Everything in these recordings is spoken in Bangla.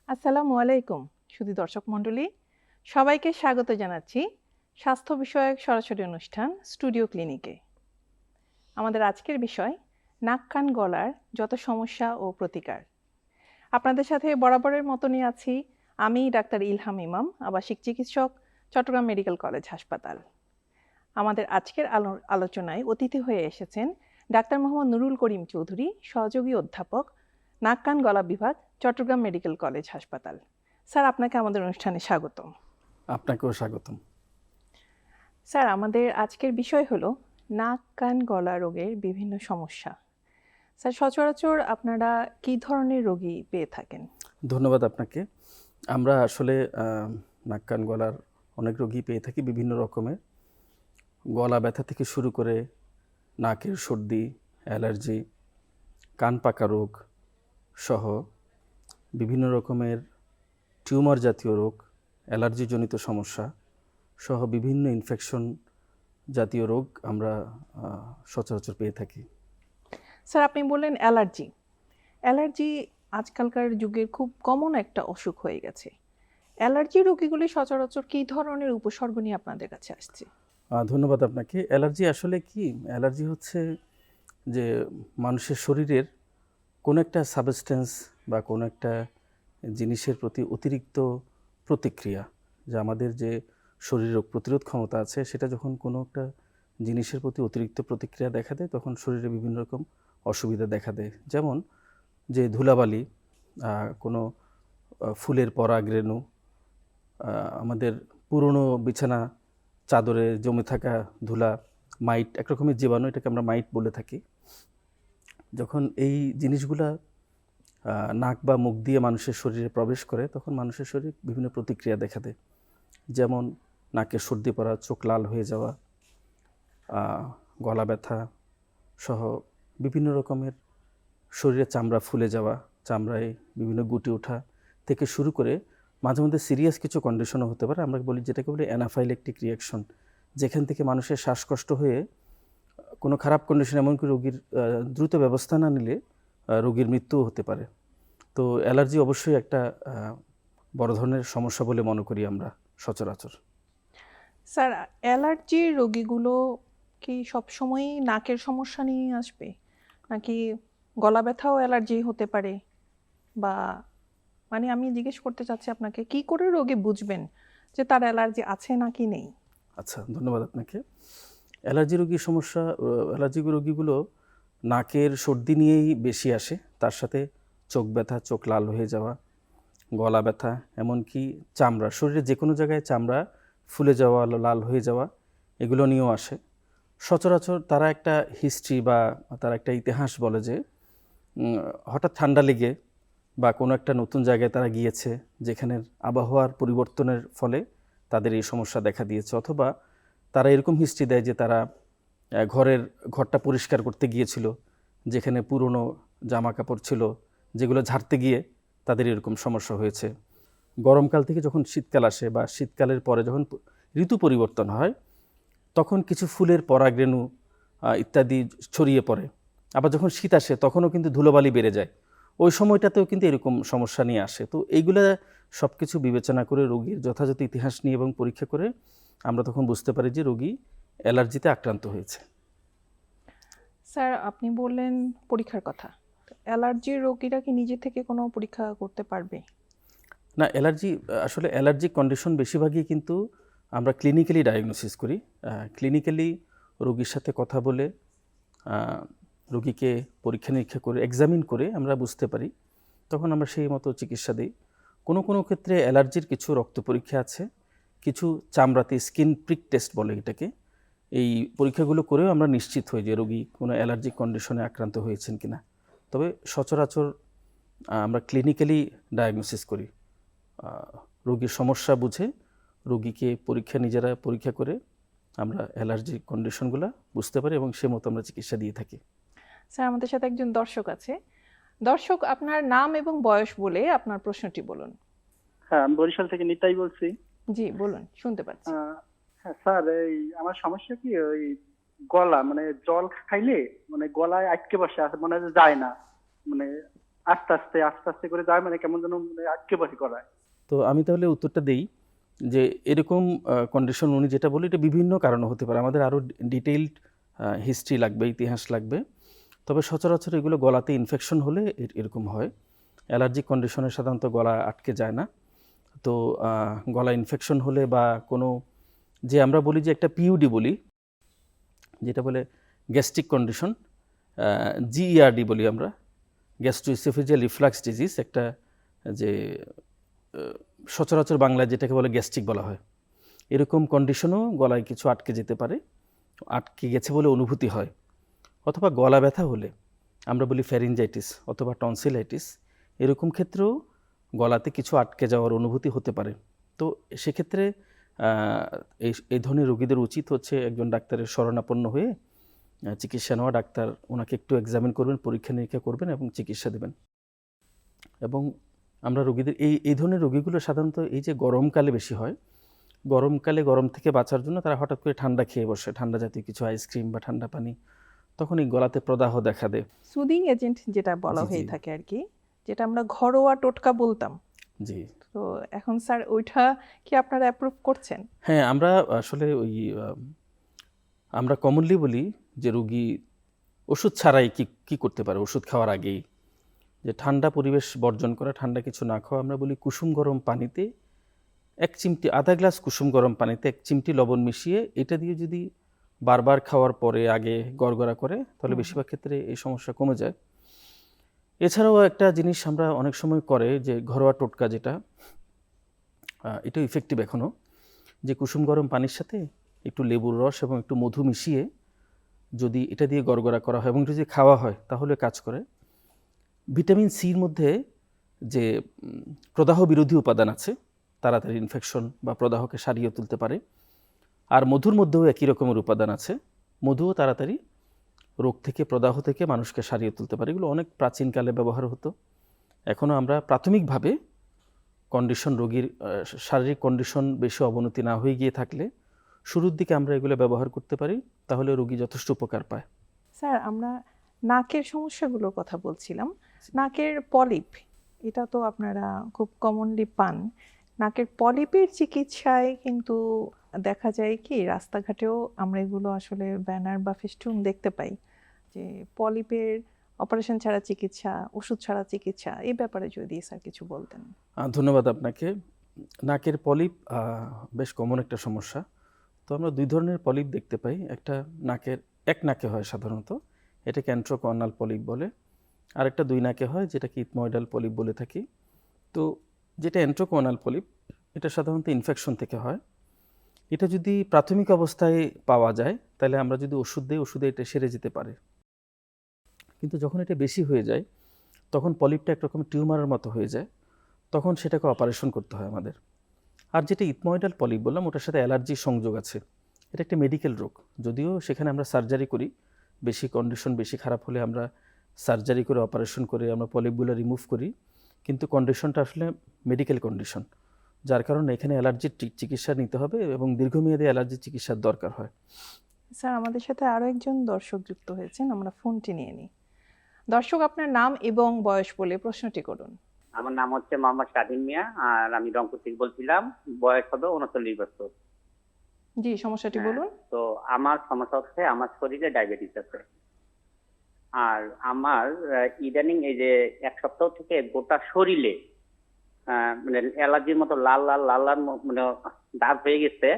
আসসালামু আলাইকুম সুধী দর্শক মণ্ডলী, সবাইকে স্বাগত জানাচ্ছি স্বাস্থ্য বিষয়ক সরাসরি অনুষ্ঠান স্টুডিও ক্লিনিকে। আমাদের আজকের বিষয় নাক কান গলার যত সমস্যা ও প্রতিকার। আপনাদের সাথে বরাবরের মতনই আছি আমি ডাক্তার ইলহাম ইমাম, আবাসিক চিকিৎসক, চট্টগ্রাম মেডিকেল কলেজ হাসপাতাল। আমাদের আজকের আলোচনায় অতিথি হয়ে এসেছেন ডাক্তার মোহাম্মদ নুরুল করিম চৌধুরী, সহযোগী অধ্যাপক, নাক কান গলা বিভাগ, চট্টগ্রাম মেডিকেল কলেজ হাসপাতাল। স্যার, আপনাকে আমাদের অনুষ্ঠানে স্বাগতম। আপনাকেও স্বাগতম। স্যার, আমাদের আজকের বিষয় হলো নাক কান গলা রোগের বিভিন্ন সমস্যা। স্যার, সচরাচর আপনারা কী ধরনের রোগী পেয়ে থাকেন? ধন্যবাদ আপনাকে। আমরা আসলে নাক কান গলার অনেক রোগী পেয়ে থাকি বিভিন্ন রকমের। গলা ব্যথা থেকে শুরু করে নাকের সর্দি, অ্যালার্জি, কান পাকা রোগ সহ বিভিন্ন রকমের টিউমার জাতীয় রোগ, অ্যালার্জিজনিত সমস্যা সহ বিভিন্ন ইনফেকশন জাতীয় রোগ আমরা সচরাচর পেয়ে থাকি। স্যার, আপনি বললেন অ্যালার্জি। অ্যালার্জি আজকালকার যুগের খুব কমন একটা অসুখ হয়ে গেছে। অ্যালার্জি রোগীগুলি সচরাচর কী ধরনের উপসর্গ নিয়ে আপনাদের কাছে আসছে? ধন্যবাদ আপনাকে। অ্যালার্জি আসলে কি? অ্যালার্জি হচ্ছে যে মানুষের শরীরের কোনো একটা সাবস্টেন্স বা কোনো একটা জিনিসের প্রতি অতিরিক্ত প্রতিক্রিয়া, যা আমাদের যে শরীরের রোগ প্রতিরোধ ক্ষমতা আছে সেটা যখন কোনো একটা জিনিসের প্রতি অতিরিক্ত প্রতিক্রিয়া দেখা দেয় তখন শরীরে বিভিন্ন রকম অসুবিধা দেখা দেয়। যেমন যে ধুলাবালি, কোনো ফুলের পরাগরেণু, আমাদের পুরনো বিছানা চাদরে জমে থাকা ধুলা, মাইট, একরকমের জীবাণু, এটাকে আমরা মাইট বলে থাকি। যখন এই জিনিসগুলা নাক বা মুখ দিয়ে মানুষের শরীরে প্রবেশ করে তখন মানুষের শরীরে বিভিন্ন প্রতিক্রিয়া দেখা দেয়। যেমন নাকে সর্দি পড়া, চোখ লাল হয়ে যাওয়া, গলা ব্যথা সহ বিভিন্ন রকমের শরীরে চামড়া ফুলে যাওয়া, চামড়ায় বিভিন্ন গুটি ওঠা থেকে শুরু করে মাঝে মধ্যে সিরিয়াস কিছু কন্ডিশনও হতে পারে। আমরা বলি যেটাকে বলি অ্যানাফাইলেকটিক রিয়াকশন, যেখান থেকে মানুষের শ্বাসকষ্ট হয়ে কোনো খারাপ কন্ডিশন, এমনকি রোগীর দ্রুত ব্যবস্থা না নিলে রোগীর মৃত্যুও হতে পারে। তো অ্যালার্জি অবশ্যই একটা বড় ধরনের সমস্যা বলে মনে করি আমরা সচরাচর। স্যার, অ্যালার্জির রোগীগুলো কি সবসময়ই নাকের সমস্যা নিয়ে আসবে, নাকি গলা ব্যথাও অ্যালার্জি হতে পারে? বা মানে আমি জিজ্ঞেস করতে চাচ্ছি আপনাকে, কি করে রোগী বুঝবেন যে তার অ্যালার্জি আছে নাকি নেই? আচ্ছা, ধন্যবাদ আপনাকে। অ্যালার্জি রোগীর সমস্যা, অ্যালার্জি রোগীগুলো নাকের সর্দি নিয়েই বেশি আসে, তার সাথে চোখ ব্যথা, চোখ লাল হয়ে যাওয়া, গলা ব্যথা, এমনকি চামড়া, শরীরের যে কোনো জায়গায় চামড়া ফুলে যাওয়া, লাল হয়ে যাওয়া, এগুলো নিয়েও আসে। সচরাচর তারা একটা হিস্ট্রি বা তার একটা ইতিহাস বলে যে হঠাৎ ঠান্ডা লেগে বা কোনো একটা নতুন জায়গায় তারা গিয়েছে যেখানের আবহাওয়ার পরিবর্তনের ফলে তাদের এই সমস্যা দেখা দিয়েছে, অথবা তারা এরকম হিস্ট্রি দেয় যে তারা ঘরটা পরিষ্কার করতে গিয়েছিল যেখানে পুরনো জামা কাপড় ছিল, যেগুলো ঝাড়তে গিয়ে তাদের এরকম সমস্যা হয়েছে। গরমকাল থেকে যখন শীতকাল আসে বা শীতকালের পরে যখন ঋতু পরিবর্তন হয় তখন কিছু ফুলের পরাগরেণু ইত্যাদি ছড়িয়ে পড়ে। আবার যখন শীত আসে তখনও কিন্তু ধুলোবালি বেড়ে যায়, ওই সময়টাতেও কিন্তু এরকম সমস্যা নিয়ে আসে। তো এইগুলা সব কিছু বিবেচনা করে রোগীর যথাযথ ইতিহাস নিয়ে এবং পরীক্ষা করে আমরা তখন বুঝতে পারি যে রোগী অ্যালার্জিতে আক্রান্ত হয়েছে। স্যার, আপনি বললেন পরীক্ষার কথা। অ্যালার্জির রোগীরা কি নিজে থেকে কোনো পরীক্ষা করতে পারবে? না, অ্যালার্জি আসলে অ্যালার্জিক কন্ডিশন বেশিরভাগই কিন্তু আমরা ক্লিনিক্যালি ডায়াগনোসিস করি। ক্লিনিক্যালি রোগীর সাথে কথা বলে রোগীকে পরীক্ষা নিরীক্ষা করে এক্সামিন করে আমরা বুঝতে পারি, তখন আমরা সেই মতো চিকিৎসা দিই। কোনো কোনো ক্ষেত্রে অ্যালার্জির কিছু রক্ত পরীক্ষা আছে, কিছু চামড়াতে স্কিন প্রিক টেস্ট বলে এটাকে, এই পরীক্ষাগুলো করেও আমরা নিশ্চিত হই যে রোগী কোনো অ্যালার্জিক কন্ডিশনে আক্রান্ত হয়েছেন কিনা। তবে সচরাচর আমরা ক্লিনিক্যালি ডায়াগনোসিস করি, রোগীর সমস্যা বুঝে রোগীকে নিজেরা পরীক্ষা করে আমরা অ্যালার্জির কন্ডিশনগুলো বুঝতে পারি এবং সে মতো আমরা চিকিৎসা দিয়ে থাকি। স্যার, আমাদের সাথে একজন দর্শক আছে। দর্শক, আপনার নাম এবং বয়স বলে আপনার প্রশ্নটি বলুন। হ্যাঁ, আমি বরিশাল থেকে নিতাই বলছি। জি, বলুন, শুনতে পাচ্ছি। হ্যাঁ স্যার, এই আমার সমস্যা কি, ওই গলা মানে জল খাইলে মানে গলায় আটকে বসে আছে, মনে হয় যে যায় না, মানে আস্তে আস্তে আস্তে আস্তে করে যায়, মানে কেমন যেন মানে আটকে বসে করায়। তো আমি তাহলে উত্তরটা দেই যে এরকম কন্ডিশন উনি যেটা বলি এটা বিভিন্ন কারণে হতে পারে। আমাদের আরও ডিটেইলড হিস্ট্রি লাগবে, ইতিহাস লাগবে। তবে সচরাচর এগুলো গলাতে ইনফেকশন হলে এরকম হয়। অ্যালার্জিক কন্ডিশনে সাধারণত গলা আটকে যায় না। তো গলা ইনফেকশন হলে বা কোনো যে আমরা বলি যে একটা পিইউডি বলি, যেটা বলে গ্যাস্ট্রিক কন্ডিশন, জিইআরডি বলি আমরা, গ্যাস্ট্রোইসোফেজিয়াল রিফ্লাক্স ডিজিজ, একটা যে সচরাচর বাংলায় যেটাকে বলে গ্যাস্ট্রিক বলা হয়, এরকম কন্ডিশনও গলায় কিছু আটকে যেতে পারে, আটকে গেছে বলে অনুভূতি হয়। অথবা গলা ব্যথা হলে আমরা বলি ফ্যারিঞ্জাইটিস অথবা টনসিলাইটিস, এরকম ক্ষেত্রেও গলাতে কিছু আটকে যাওয়ার অনুভূতি হতে পারে। তো সেক্ষেত্রে এই ধরনের রোগীদের উচিত হচ্ছে একজন ডাক্তারের শরণাপন্ন হয়ে চিকিৎসা নেওয়া। ডাক্তার ওনাকে একটু এক্সামিন করবেন, পরীক্ষা নিরীক্ষা করবেন এবং চিকিৎসা দেবেন। এবং আমরা রোগীদের এই ধরনের রোগীগুলো সাধারণত এই যে গরমকালে বেশি হয়, গরমকালে গরম থেকে বাঁচার জন্য তারা হঠাৎ করে ঠান্ডা খেয়ে বসে, ঠান্ডা জাতীয় কিছু আইসক্রিম বা ঠান্ডা পানি, তখন এই গলাতে প্রদাহ দেখা দেয়। সুদিং এজেন্ট যেটা বলা জি, হয়ে জি। থাকে আর কি, যেটা আমরা ঘরোয়া টোটকা বলতাম, জি তো এখন স্যার ওইটা কি আপনারা অ্যাপ্রুভ করছেন? হ্যাঁ, আমরা আসলে আমরা কমনলি বলি যে রোগী ওষুধ ছাড়াই কি করতে পারে ওষুধ খাওয়ার আগেই, যে ঠান্ডা পরিবেশ বর্জন করা, ঠান্ডা কিছু না খাওয়া। আমরা বলি কুসুম গরম পানিতে আধা গ্লাস কুসুম গরম পানিতে 1 চিমটি লবণ মিশিয়ে এটা দিয়ে যদি বারবার খাওয়ার পরে আগে গড়গড়া করে, তাহলে বেশিরভাগ ক্ষেত্রে এই সমস্যা কমে যায়। এছাড়াও একটা জিনিস আমরা অনেক সময় করে যে ঘরোয়া টোটকা, যেটা এটা ইফেক্টিভ এখনও, যে কুসুম গরম পানির সাথে একটু লেবুর রস এবং একটু মধু মিশিয়ে যদি এটা দিয়ে গড়গড়া করা হয় এবং যদি খাওয়া হয় তাহলে কাজ করে। ভিটামিন সির মধ্যে যে প্রদাহ বিরোধী উপাদান আছে, তাড়াতাড়ি ইনফেকশন বা প্রদাহকে সারিয়ে তুলতে পারে। আর মধুর মধ্যেও একই রকমের উপাদান আছে, মধুও তাড়াতাড়ি রোগ থেকে, প্রদাহ থেকে মানুষকে সারিয়ে তুলতে পারে। এগুলো অনেক প্রাচীনকালে ব্যবহার হতো। এখনও আমরা প্রাথমিকভাবে কন্ডিশন, রোগীর শারীরিক কন্ডিশন বেশি অবনতি না হয়ে গিয়ে থাকলে শুরুর দিকে আমরা এগুলো ব্যবহার করতে পারি, তাহলে রোগী যথেষ্ট উপকার পায়। স্যার আমরা নাকের সমস্যাগুলোর কথা বলছিলাম। নাকের পলিপ, এটা তো আপনারা খুব কমনলি পান। নাকের পলিপের চিকিৎসায় কিন্তু দেখা যায় কি রাস্তাঘাটেও আমরা এগুলো আসলে ব্যানার বা ফেস্টুন দেখতে পাই যে পলিপের অপারেশন ছাড়া চিকিৎসা, ওষুধ ছাড়া চিকিৎসা, এই ব্যাপারে যদি স্যার কিছু বলতেন। ধন্যবাদ আপনাকে। নাকের পলিপ বেশ কমন একটা সমস্যা। তো আমরা 2 ধরনের পলিপ দেখতে পাই। একটা এক নাকে হয় সাধারণত, এটাকে অ্যান্ট্রোকর্নাল পলিপ বলে। আরেকটা 2 নাকে হয়, যেটাকে ইথময়েডাল পলিপ বলে থাকি। তো যেটা অ্যান্ট্রোকর্নাল পলিপ, এটা সাধারণত ইনফেকশন থেকে হয়। এটা যদি প্রাথমিক অবস্থায় পাওয়া যায়, তাহলে আমরা যদি ওষুধ দিই, ওষুধে এটা সেরে যেতে পারে। কিন্তু যখন এটা বেশি হয়ে যায়, তখন পলিপটা একরকম টিউমারের মতো হয়ে যায়, তখন সেটাকে অপারেশন করতে হয় আমাদের। আর যেটা ইথময়েডাল পলিপ বললাম, ওটার সাথে অ্যালার্জির সংযোগ আছে। এটা একটা মেডিকেল রোগ, যদিও সেখানে আমরা সার্জারি করি। বেশি কন্ডিশন বেশি খারাপ হলে আমরা সার্জারি করে, অপারেশন করে আমরা পলিপগুলো রিমুভ করি, কিন্তু কন্ডিশনটা আসলে মেডিকেল কন্ডিশন, যার কারণে এখানে অ্যালার্জির চিকিৎসা নিতে হবে এবং দীর্ঘমেয়াদী অ্যালার্জির চিকিৎসার দরকার হয়। স্যার আমাদের সাথে আরও একজন দর্শক যুক্ত হয়েছেন, আমরা ফোনটি নিয়ে নিই। দর্শক, আপনার নাম এবং বয়স বলে প্রশ্নটি করুন। আমার নাম হচ্ছে মোহাম্মদ স্বাধীন মিয়া, আর আমি রংপুর থেকে বলছিলাম। বয়স হবে 39 বছর। জি, সমস্যাটি হ্যাঁ, বলুন। তো আমার সমস্যা হচ্ছে আমার শরীরে ডায়াবেটিস আছে। আর আমার ইদানিং এই যে 1 সপ্তাহ থেকে গোটা শরীরে মানে অ্যালার্জির মতো লাল লাল লাল লাল মানে দাগ হয়ে গেছে।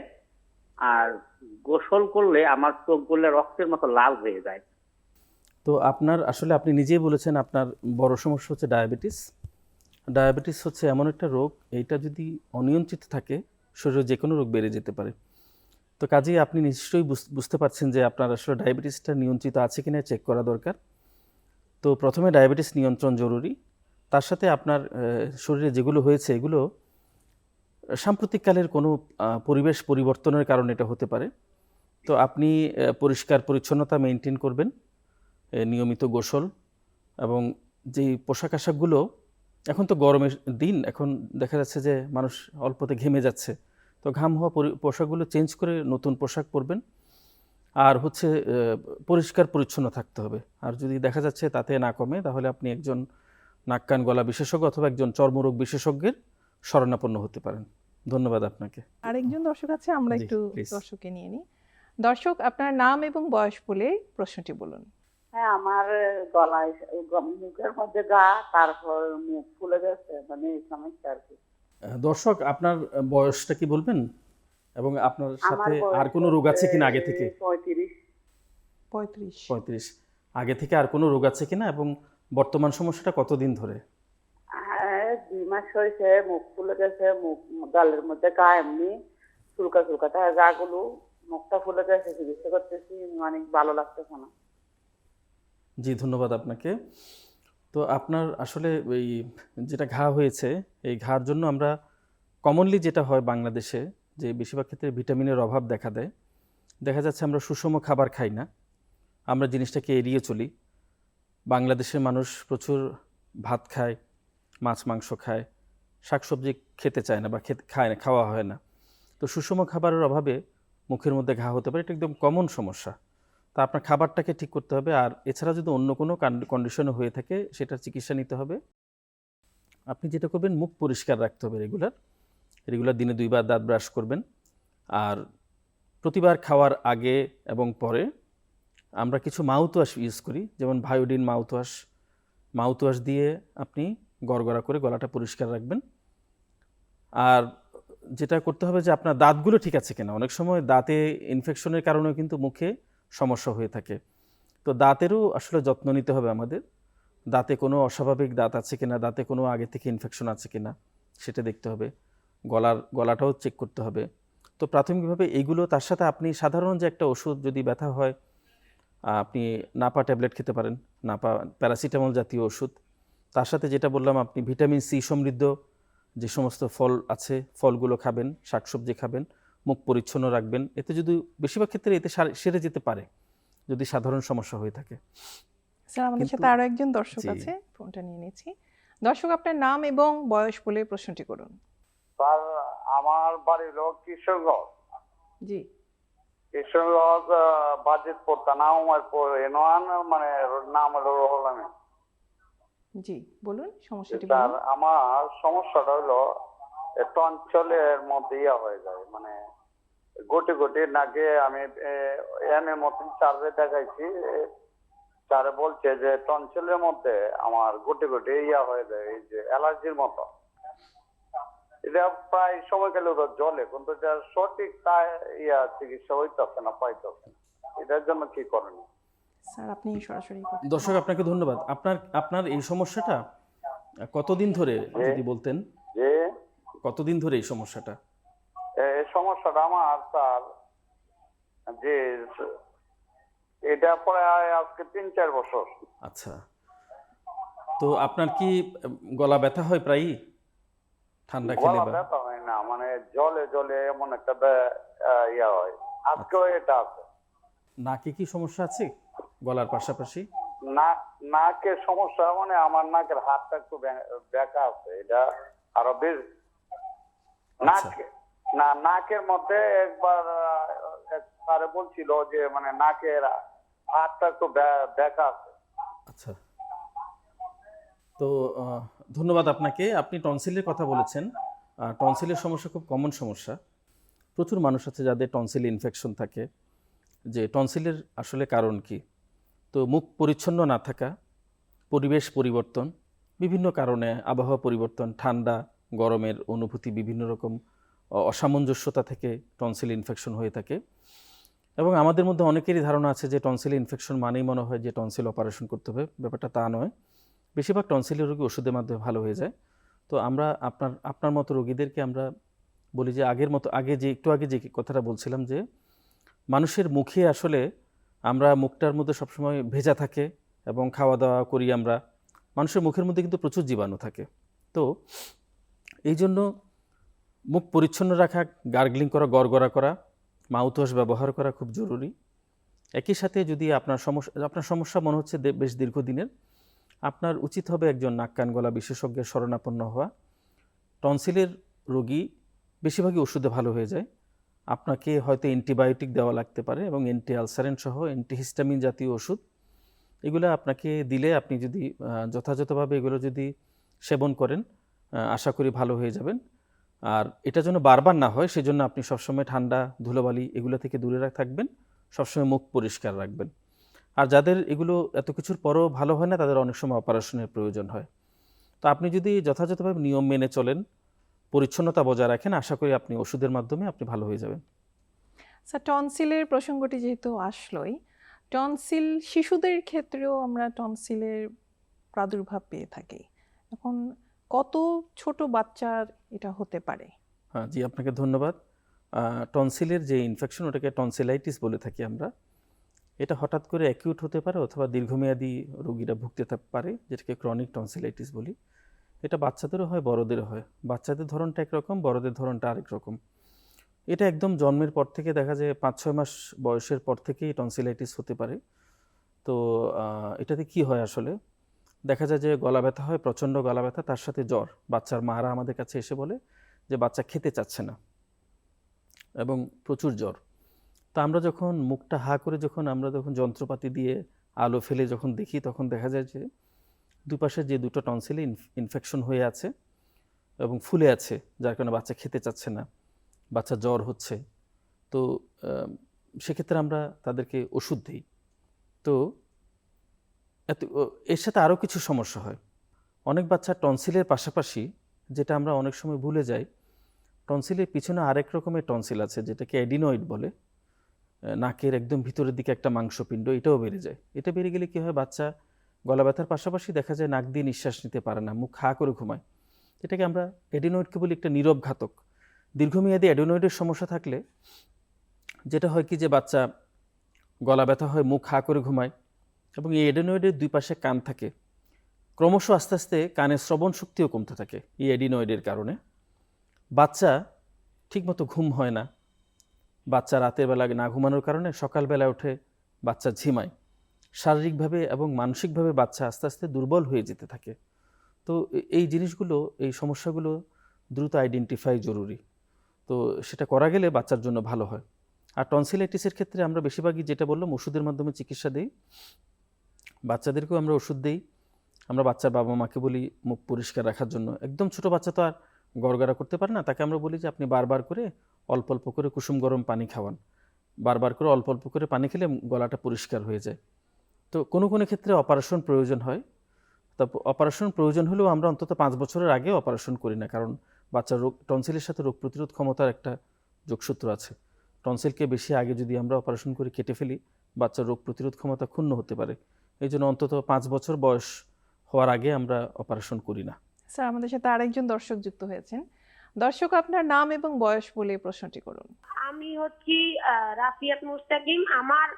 আর গোসল করলে আমার চোখগুলো রক্তের মতো লাল হয়ে যায়। তো আপনার আসলে আপনি নিজেই বলেছেন আপনার বড় সমস্যা হচ্ছে ডায়াবেটিস। ডায়াবেটিস হচ্ছে এমন একটা রোগ, এইটা যদি অনিয়ন্ত্রিত থাকে শরীরে যে কোনো রোগ বেড়ে যেতে পারে। তো কাজেই আপনি নিশ্চয়ই বুঝতে পারছেন যে আপনার আসলে ডায়াবেটিসটা নিয়ন্ত্রিত আছে কিনা চেক করা দরকার। তো প্রথমে ডায়াবেটিস নিয়ন্ত্রণ জরুরি। তার সাথে আপনার শরীরে যেগুলো হয়েছে এগুলো সাম্প্রতিককালের কোনো পরিবেশ পরিবর্তনের কারণে এটা হতে পারে। তো আপনি পরিষ্কার পরিচ্ছন্নতা মেনটেন করবেন, নিয়মিত গোসল, এবং যেই পোশাক আশাকগুলো, এখন তো গরমের দিন, এখন দেখা যাচ্ছে যে মানুষ অল্পতে ঘেমে যাচ্ছে, তো ঘাম হওয়া পোশাকগুলো চেঞ্জ করে নতুন পোশাক পরবেন। আর হচ্ছে পরিষ্কার পরিচ্ছন্ন থাকতে হবে। আর যদি দেখা যাচ্ছে তাতে না কমে, তাহলে আপনি একজন নাক কান গলা বিশেষজ্ঞ অথবা একজন চর্মরোগ বিশেষজ্ঞের শরণাপন্ন হতে পারেন। ধন্যবাদ আপনাকে। আরেকজন দর্শক আছে, আমরা জি, একটু please. দর্শককে নিয়ে নিই। দর্শক, আপনার নাম এবং বয়স বলে প্রশ্নটি বলুন। হ্যাঁ, আমার গলায় মুখের মধ্যে ঘা, তারপর মুখ ফুলে গেছে, মানে এই সমস্যা আর কি। দর্শক, আপনার বয়সটা কি বলবেন এবং আপনার আমার সাথে বয়স আর কোনো রোগ আছে কিনা আগে থেকে? 35। 35। 35। আগে থেকে আর কোনো রোগ আছে কিনা এবং বর্তমান সমস্যাটা কতদিন ধরে? হ্যাঁ, 2 মাস হয়েছে, মুখ ফুলে গেছে, মুখ গালের মধ্যে ঘা, এমনি চুলকা চুলকা থাকে গাগুলো, মুখটা ফুলে গেছে, চিকিৎসা করতেছি, মানে ভালো লাগতেছে না। জি, ধন্যবাদ আপনাকে। তো আপনার আসলে এই যেটা ঘা হয়েছে, এই ঘার জন্য আমরা কমনলি যেটা হয় বাংলাদেশে, যে বেশিরভাগ ক্ষেত্রে ভিটামিনের অভাব দেখা দেয়। দেখা যাচ্ছে আমরা সুষম খাবার খাই না, আমরা জিনিসটাকে এড়িয়ে চলি। বাংলাদেশের মানুষ প্রচুর ভাত খায়, মাছ মাংস খায়, শাকসবজি খেতে চায় না বা খায় না, খাওয়া হয় না। তো সুষম খাবারের অভাবে মুখের মধ্যে ঘা হতে পারে, এটা একদম কমন সমস্যা। তা আপনার খাবারটাকে ঠিক করতে হবে। আর এছাড়া যদি অন্য কোনো কন্ডিশনে হয়ে থাকে, সেটার চিকিৎসা নিতে হবে। আপনি যেটা করবেন, মুখ পরিষ্কার রাখতে হবে রেগুলার দিনে 2 বার দাঁত ব্রাশ করবেন। আর প্রতিবার খাওয়ার আগে এবং পরে আমরা কিছু মাউথওয়াশ ইউজ করি, যেমন ভায়োডিন মাউথওয়াশ দিয়ে আপনি গড়গড়া করে গলাটা পরিষ্কার রাখবেন। আর যেটা করতে হবে যে আপনার দাঁতগুলো ঠিক আছে কিনা। অনেক সময় দাঁতে ইনফেকশনের কারণেও কিন্তু মুখে সমস্যা হয়ে থাকে। তো দাঁতেরও আসলে যত্ন নিতে হবে আমাদের। দাঁতে কোনো অস্বাভাবিক দাঁত আছে কিনা, দাঁতে কোনো আগে থেকে ইনফেকশন আছে কিনা সেটা দেখতে হবে। গলাটাও চেক করতে হবে। তো প্রাথমিকভাবে এইগুলো, তার সাথে আপনি সাধারণ যে একটা ওষুধ, যদি ব্যথা হয় আপনি নাপা ট্যাবলেট খেতে পারেন, নাপা প্যারাসিটামল জাতীয় ওষুধ। তার সাথে যেটা বললাম, আপনি ভিটামিন সি সমৃদ্ধ যে সমস্ত ফল আছে, ফলগুলো খাবেন, শাকসবজি খাবেন, মুখ পরিচ্ছন্ন রাখবেন। এতে যদি বেশিরভাগ ক্ষেত্রে এতে সেরে যেতে পারে যদি সাধারণ সমস্যা হয়ে থাকে। স্যার, আমাদের সাথে আরো একজন দর্শক জি। আছে, ফোনটা নিয়ে নিচ্ছি। দর্শক, আপনার নাম এবং বয়স বলে প্রশ্নটি করুন। স্যার, আমার বাড়ি হলো কিশোরগঞ্জ। জি। কিশোরগঞ্জ বাজিতপুর থানা উমারপুর ইউনিয়ন, মানে নাম হলো রুহুল আমিন। জি, বলুন সমস্যাটি স্যার, বলুন। আমার সমস্যাটা হলো টনসিলের মধ্যে হয়ে যায়, মানে গুটি গুটি নাকে। আমি এর মতন স্যারে দেখাইছি, স্যারে বলছে যে টনসিলের মধ্যে আমার গুটি গুটি হয়ে যায়, এই যে অ্যালার্জির মতো। এটা প্রায় সময় গেলে ওদের জলে, কিন্তু এটা সঠিক চিকিৎসা হইতেছে না, পাইতেছে না। এটার জন্য কি করেন? স্যার, আপনি সরাসরি করতে দর্শক, আপনাকে ধন্যবাদ। আপনার এই সমস্যাটা কতদিন ধরে যদি বলতেন? যে কতদিন ধরে এই সমস্যাটা? এই সমস্যাটা আমার স্যার, যে এটা প্রায় আজকে 3-4 বছর। আচ্ছা, তো আপনার কি গলা ব্যথা হয় প্রায়ই ঠান্ডা খেলে? গলা বা ব্যথা হয় না, মানে জলে জলে এমন একটা হয়। আজকেও এটা আছে। নাকে কি সমস্যা আছে গলার পাশাপাশি? নাকের সমস্যা, মানে আমার নাকের হাতটা একটু ব্যাকা আছে, এটা আরো বেশ। আচ্ছা। নাকের মধ্যে একবার স্যারে বলছিল যে মানে নাকের হাতটা একটু ব্যাকা আছে। আচ্ছা, তো ধন্যবাদ আপনাকে। আপনি টনসিলের কথা বলেছেন। টনসিলের সমস্যা খুব কমন সমস্যা। প্রচুর মানুষ আছে যাদের টনসিলে ইনফেকশন থাকে। যে টনসিলের আসলে কারণ কি? তো মুখ পরিচ্ছন্ন না থাকা, পরিবেশ পরিবর্তন, বিভিন্ন কারণে আবহাওয়া পরিবর্তন, ঠান্ডা গরমের অনুভূতি, বিভিন্ন রকম অসামঞ্জস্যতা থেকে টনসিল ইনফেকশন হয়ে থাকে। এবং আমাদের মধ্যে অনেকেরই ধারণা আছে যে টনসিল ইনফেকশন মানেই মনে হয় যে টনসিল অপারেশন করতে হবে। ব্যাপারটা তা নয়। বেশিরভাগ টনসিলের রোগী ওষুধের মাধ্যমে ভালো হয়ে যায়। তো আমরা আপনার মতো রোগীদেরকে আমরা বলি যে একটু আগে যে কথাটা বলছিলাম, যে মানুষের মুখে আসলে আমরা মুখটার মধ্যে সবসময় ভেজা থাকে এবং খাওয়া দাওয়া করি আমরা, মানুষের মুখের মধ্যে কিন্তু প্রচুর জীবাণু থাকে। তো এই জন্য মুখ পরিচ্ছন্ন রাখা, গার্গলিং করা, গড়গড়া করা, মাউথওয়াশ ব্যবহার করা খুব জরুরি। একই সাথে যদি আপনার সমস্যা মনে হচ্ছে বেশ দীর্ঘদিনের, আপনার উচিত হবে একজন নাক কান গলা বিশেষজ্ঞের শরণাপন্ন হওয়া। টনসিলের রোগী বেশিরভাগই ওষুধে ভালো হয়ে যায়। আপনাকে হয়তো অ্যান্টিবায়োটিক দেওয়া লাগতে পারে এবং অ্যান্টি আলসারেন্ট সহ অ্যান্টিহিস্টামিন জাতীয় ওষুধ এগুলো আপনাকে দিলে আপনি যদি যথাযথভাবে এগুলো যদি সেবন করেন, আশা করি ভালো হয়ে যাবেন। আর এটা যেন বারবার না হয় সেজন্য আপনি সবসময় ঠান্ডা, ধুলোবালি এগুলো থেকে দূরে থাকবেন, সবসময় মুখ পরিষ্কার রাখবেন। আর যাদের এগুলো এত কিছুর পরও ভালো হয় না, তাদের অনেক সময় অপারেশনের প্রয়োজন হয়। তো আপনি যদি যথাযথভাবে নিয়ম মেনে চলেন, পরিচ্ছন্নতা বজায় রাখেন, আশা করি আপনি ওষুধের মাধ্যমে আপনি ভালো হয়ে যাবেন। স্যার, টনসিলের প্রসঙ্গটি যেহেতু আসলোই, টনসিল শিশুদের ক্ষেত্রেও আমরা টনসিলের প্রাদুর্ভাব পেয়ে থাকি। এখন কত ছোট বাচ্চার এটা হতে পারে? হ্যাঁ জি, আপনাকে ধন্যবাদ। টনসিলের যে ইনফেকশন, ওটাকে টনসিলাইটিস বলে থাকি আমরা। এটা হঠাৎ করে অ্যাকিউট হতে পারে অথবা দীর্ঘমেয়াদী রোগীরা ভুগতে পারে, যেটাকে ক্রনিক টনসিলাইটিস বলি। এটা বাচ্চাদেরও হয়, বড়দেরও হয়। বাচ্চাদের ধরনটা একরকম, বড়দের ধরনটা আরেক রকম। এটা একদম জন্মের পর থেকে দেখা যায় 5-6 মাস বয়সের পর থেকেই টনসিলাইটিস হতে পারে। তো এটাতে কি হয় আসলে, দেখা যায় যে গলা ব্যথা হয়, প্রচণ্ড গলা ব্যথা, তার সাথে জ্বর। বাচ্চার মারা আমাদের কাছে এসে বলে যে বাচ্চা খেতে চাচ্ছে না এবং প্রচুর জ্বর। তো আমরা যখন মুখটা হা করে আমরা যখন যন্ত্রপাতি দিয়ে আলো ফেলে যখন দেখি, তখন দেখা যায় যে দুপাশে যে দুটো টনসিলে ইনফেকশন হয়ে আছে এবং ফুলে আছে, যার কারণে বাচ্চা খেতে চাচ্ছে না, বাচ্চা জ্বর হচ্ছে। তো সেক্ষেত্রে আমরা তাদেরকে ওষুধ দিই। তো এর সাথে আরও কিছু সমস্যা হয়। অনেক বাচ্চা টনসিলের পাশাপাশি, যেটা আমরা অনেক সময় ভুলে যাই, টনসিলের পিছনে আরেক রকমের টনসিল আছে, যেটাকে অ্যাডিনয়েড বলে। নাকের একদম ভিতরের দিকে একটা মাংসপিণ্ড, এটাও বেড়ে যায়। এটা বেড়ে গেলে কি হয়, বাচ্চা গলা ব্যথার পাশাপাশি দেখা যায় নাক দিয়ে নিঃশ্বাস নিতে পারে না, মুখ হা করে ঘুমায়। এটাকে আমরা অ্যাডিনয়েডকে বলি একটা নীরব ঘাতক। দীর্ঘমেয়াদী অ্যাডিনয়েডের সমস্যা থাকলে যেটা হয় কি, যে বাচ্চা গলা ব্যথা হয়, মুখ হা করে ঘুমায়, এবং এই অ্যাডিনয়েডের দুই পাশে কান থাকে। ক্রমশ আস্তে আস্তে কানের শ্রবণ শক্তিও কমতে থাকে এই অ্যাডিনয়েডের কারণে। বাচ্চা ঠিকমতো ঘুম হয় না, বাচ্চা রাতের বেলা না ঘুমানোর কারণে সকালবেলা উঠে বাচ্চা ঝিমায়। শারীরিকভাবে এবং মানসিকভাবে বাচ্চা আস্তে আস্তে দুর্বল হয়ে যেতে থাকে। তো এই জিনিসগুলো, এই সমস্যাগুলো দ্রুত আইডেন্টিফাই জরুরি। তো সেটা করা গেলে বাচ্চার জন্য ভালো হয়। আর টনসিলাইটিসের ক্ষেত্রে আমরা বেশিরভাগই যেটা বললাম, ওষুধের মাধ্যমে চিকিৎসা দিই। বাচ্চাদেরকেও আমরা ওষুধ দিই। আমরা বাচ্চার বাবা মাকে বলি মুখ পরিষ্কার রাখার জন্য। একদম ছোট বাচ্চা তো আর গড়গড়া করতে পারে না, তাকে আমরা বলি যে আপনি বারবার করে অল্প অল্প করে কুসুম গরম পানি খাওয়ান। বারবার করে অল্প অল্প করে পানি খেলে গলাটা পরিষ্কার হয়ে যায়। তো কোনো কোনো ক্ষেত্রে অপারেশন প্রয়োজন হয়। তারপর অপারেশন প্রয়োজন হলেও আমরা অন্তত 5 বছরের আগে অপারেশন করি না, কারণ বাচ্চার টনসিলের সাথে রোগ প্রতিরোধ ক্ষমতার একটা যোগসূত্র আছে। টনসিলকে বেশি আগে যদি আমরা অপারেশন করে কেটে ফেলি, বাচ্চার রোগ প্রতিরোধ ক্ষমতা ক্ষুণ্ণ হতে পারে। এই জন্য অন্তত 5 বছর বয়স হওয়ার আগে আমরা অপারেশন করি না। স্যার, আমাদের সাথে আরেকজন দর্শক যুক্ত হয়েছেন। দর্শক, আপনার নাম এবং বয়স বলে প্রশ্নটি করুন। আমি হচ্ছি রাফিয়াত মুস্তাকিম। আমার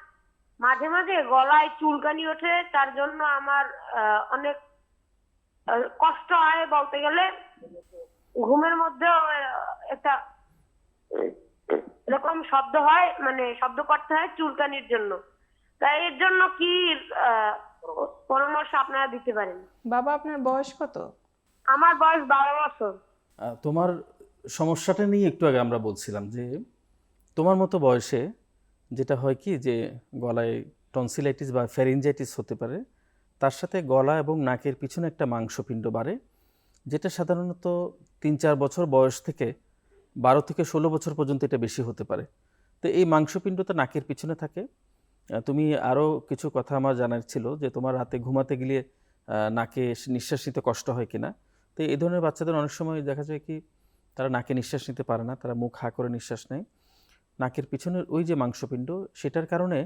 মাঝে মাঝে গলায় চুলকানি ওঠে, তার জন্য আমার অনেক কষ্ট হয়। বলতে গেলে ঘুমের মধ্যেও একটা এরকম শব্দ হয়, মানে শব্দ করতে হয় চুলকানির জন্য। তাই এর জন্য কি পরামর্শ আপনারা দিতে পারেন? বাবা, আপনার বয়স কত? আমার বয়স 12 বছর। তোমার সমস্যাটা নিয়ে একটু আগে আমরা বলছিলাম যে তোমার মতো বয়সে যেটা হয় কি, যে গলায় টনসিলাইটিস বা ফ্যারিঞ্জাইটিস হতে পারে, তার সাথে গলা এবং নাকের পিছনে একটা মাংসপিণ্ড বাড়ে, যেটা সাধারণত 3-4 বছর বয়স থেকে 12 থেকে 16 বছর পর্যন্ত এটা বেশি হতে পারে। তো এই মাংসপিণ্ডটা নাকের পিছনে থাকে। তুমি আরও কিছু কথা আমার জানার ছিল, যে তোমার রাতে ঘুমাতে গেলে নাকে নিঃশ্বাস নিতে কষ্ট হয় কিনা। তো এই ধরনের বাচ্চাদের অনেক সময় দেখা যায় কি, তারা নাকে নিঃশ্বাস নিতে পারে না, তারা মুখ হা করে নিঃশ্বাস নেয়। নাকের পিছনের ওই যে মাংসপিণ্ড, সেটার কারণে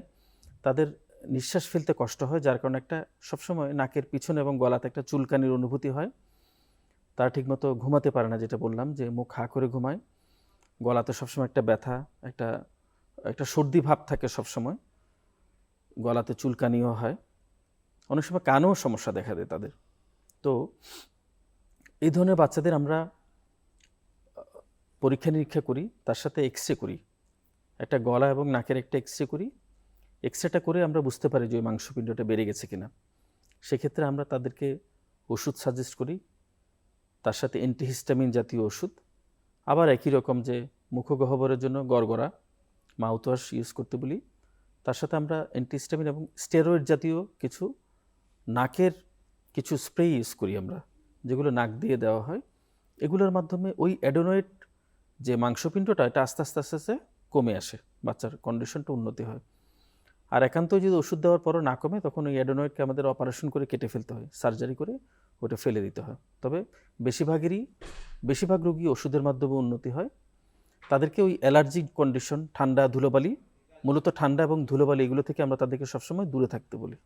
তাদের নিঃশ্বাস ফেলতে কষ্ট হয়, যার কারণে একটা সবসময় নাকের পিছনে এবং গলাতে একটা চুলকানির অনুভূতি হয়। তারা ঠিকমতো ঘুমাতে পারে না, যেটা বললাম যে মুখ হা করে ঘুমায়, গলাতে সবসময় একটা ব্যথা, একটা সর্দি ভাব থাকে সবসময়, গলাতে চুলকানিও হয়, অনেক সময় কানেও সমস্যা দেখা দেয় তাদের। তো এই ধরনের বাচ্চাদের আমরা পরীক্ষা নিরীক্ষা করি, তার সাথে এক্সরে করি, একটা গলা এবং নাকের একটা এক্সরে করি। এক্সরেটা করে আমরা বুঝতে পারি যে ওই মাংসপিণ্ডটা বেড়ে গেছে কিনা। সেক্ষেত্রে আমরা তাদেরকে ওষুধ সাজেস্ট করি, তার সাথে অ্যান্টিহিস্টামিন জাতীয় ওষুধ। আবার একই রকম যে মুখগহ্বরের জন্য গড়গড়া, মাউথওয়াশ ইউজ করতে বলি। তার সাথে আমরা অ্যান্টিহিস্টামিন এবং স্টেরয়েড জাতীয় কিছু নাকের কিছু স্প্রে ইউজ করি আমরা, যেগুলো নাক দিয়ে দেওয়া হয়। এগুলোর মাধ্যমে ওই অ্যাডেনয়েড যে মাংসপিণ্ডটা, এটা আস্তে আস্তে আস্তে আস্তে কমে আসে, বাচ্চার কন্ডিশনটা উন্নতি হয়। আর একান্তই যদি ওষুধ দেওয়ার পরও না কমে, তখন ওই অ্যাডেনয়েডকে আমাদের অপারেশন করে কেটে ফেলতে হয়, সার্জারি করে ওটা ফেলে দিতে হয়। তবে বেশিরভাগ রোগী ওষুধের মাধ্যমে উন্নতি হয়। তাদেরকে ওই অ্যালার্জিক কন্ডিশন, ঠান্ডা, ধুলোবালি, মূলত ঠান্ডা এবং ধুলোবালি, এগুলো থেকে আমরা তাদেরকে সবসময় দূরে থাকতে বলি।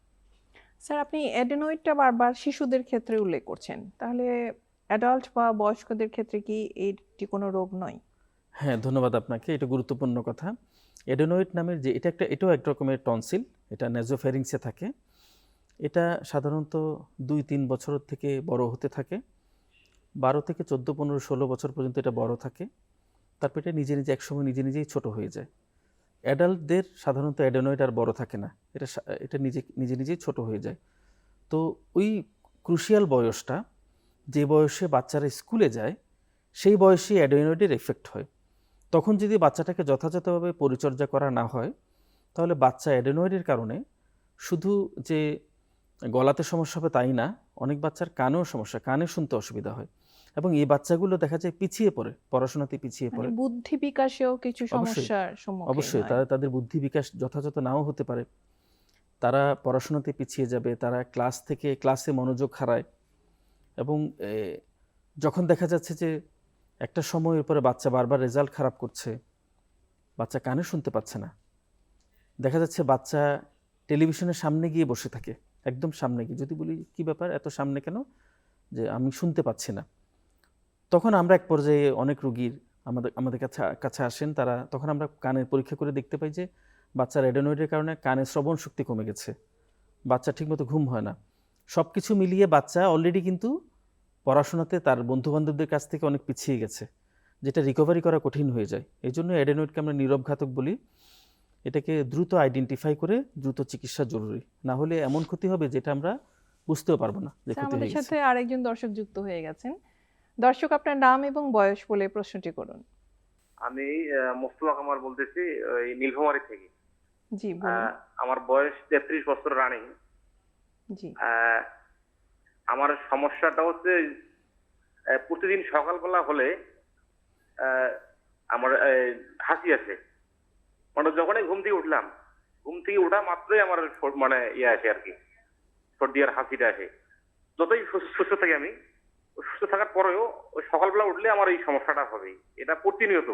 স্যার, আপনি অ্যাডেনয়েডটা বারবার শিশুদের ক্ষেত্রে উল্লেখ করছেন, তাহলে অ্যাডাল্ট বা বয়স্কদের ক্ষেত্রে কি এটি কোনো রোগ নয়? হ্যাঁ, ধন্যবাদ আপনাকে, এটা গুরুত্বপূর্ণ কথা। অ্যাডেনয়েড নামের যে এটাও এক রকমের টনসিল, এটা নেজোফ্যারিংসে থাকে। এটা সাধারণত 2-3 বছর থেকে বড় হতে থাকে, 12 থেকে 14, 15, 16 বছর পর্যন্ত এটা বড় থাকে। তারপর এটা নিজে একসময় নিজেই ছোট হয়ে যায়। অ্যাডাল্টদের সাধারণত অ্যাডেনয়েড আর বড় থাকে না, এটা নিজেই ছোট হয়ে যায়। তো ওই ক্রুশিয়াল বয়সটা, যে বয়সে বাচ্চারা স্কুলে যায়, সেই বয়সে অ্যাডেনয়েডের এফেক্ট হয়। তখন যদি বাচ্চাটাকে যথাযথভাবে পরিচর্যা করা না হয়, তাহলে বাচ্চা অ্যাডেনয়েডের কারণে শুধু যে গলাতে সমস্যা হবে তাই না, অনেক বাচ্চার কানেও সমস্যা, কানে শুনতে অসুবিধা হয়। এবং এই বাচ্চাগুলো দেখা যায় পিছিয়ে পড়ে, পড়াশোনাতে পিছিয়ে পড়ে। মানে বুদ্ধি বিকাশেও কিছু অবশ্যই, সমস্যার সম্মুখীন অবশ্যই হয়। তাদের বুদ্ধি বিকাশ যথাযথ নাও হতে পারে, তারা পড়াশোনাতে পিছিয়ে যাবে, তারা ক্লাসে মনোযোগ হারায়। এবং যখন দেখা যাচ্ছে যে একটা সময়ের পরে বাচ্চা বারবার রেজাল্ট খারাপ করছে, বাচ্চা কানে শুনতে পাচ্ছে না, দেখা যাচ্ছে বাচ্চা টেলিভিশনের সামনে গিয়ে বসে থাকে, একদম সামনে গিয়ে। যদি বলি কি ব্যাপার, এত সামনে কেন, যে আমি শুনতে পাচ্ছি না। তখন আমরা এক পর্যায়ে অনেক রোগীর আমাদের কাছে আসেন, তখন আমরা কানের পরীক্ষা করে দেখতে পাই যে বাচ্চার অ্যাডেনয়েডের কারণে কানের শ্রবণ শক্তি কমে গেছে, বাচ্চা ঠিকমতো ঘুম হয় না। সব কিছু মিলিয়ে বাচ্চা অলরেডি কিন্তু পড়াশোনাতে তার বন্ধুবান্ধবদের কাছ থেকে অনেক পিছিয়ে গেছে, যেটা রিকভারি করা কঠিন হয়ে যায়। এই জন্য অ্যাডেনয়েডকে আমরা নীরবঘাতক বলি। এটাকে দ্রুত আইডেন্টিফাই করে দ্রুত চিকিৎসা জরুরি, না হলে এমন ক্ষতি হবে যেটা আমরা বুঝতেও পারবো না যে স্যার, ক্ষতি আমাদের হয়ে গেছে। সাথে আরেকজন দর্শক যুক্ত হয়ে গেছেন। দর্শক, আপনার নাম এবং বয়স বলে প্রশ্নটি করুন। আমি মোস্তফা কামাল বলতেছি, ওই নীলফামারী থেকে। জি, বলুন। আমার বয়স 33 বছর রানিং। জি। আমার সমস্যাটা হচ্ছে প্রতিদিন সকালবেলা হলে আমার হাসি আসে, মানে যখনই ঘুম থেকে ওঠা মাত্রই আমার মানে ইয়ে আসে আর কি, সর্দি আর হাসিটা আসে। যতই সুস্থ থাকি আমি, সুস্থ থাকার পরেও ওই সকালবেলা উঠলে আমার এই সমস্যাটা হবে, এটা প্রতিনিয়ত।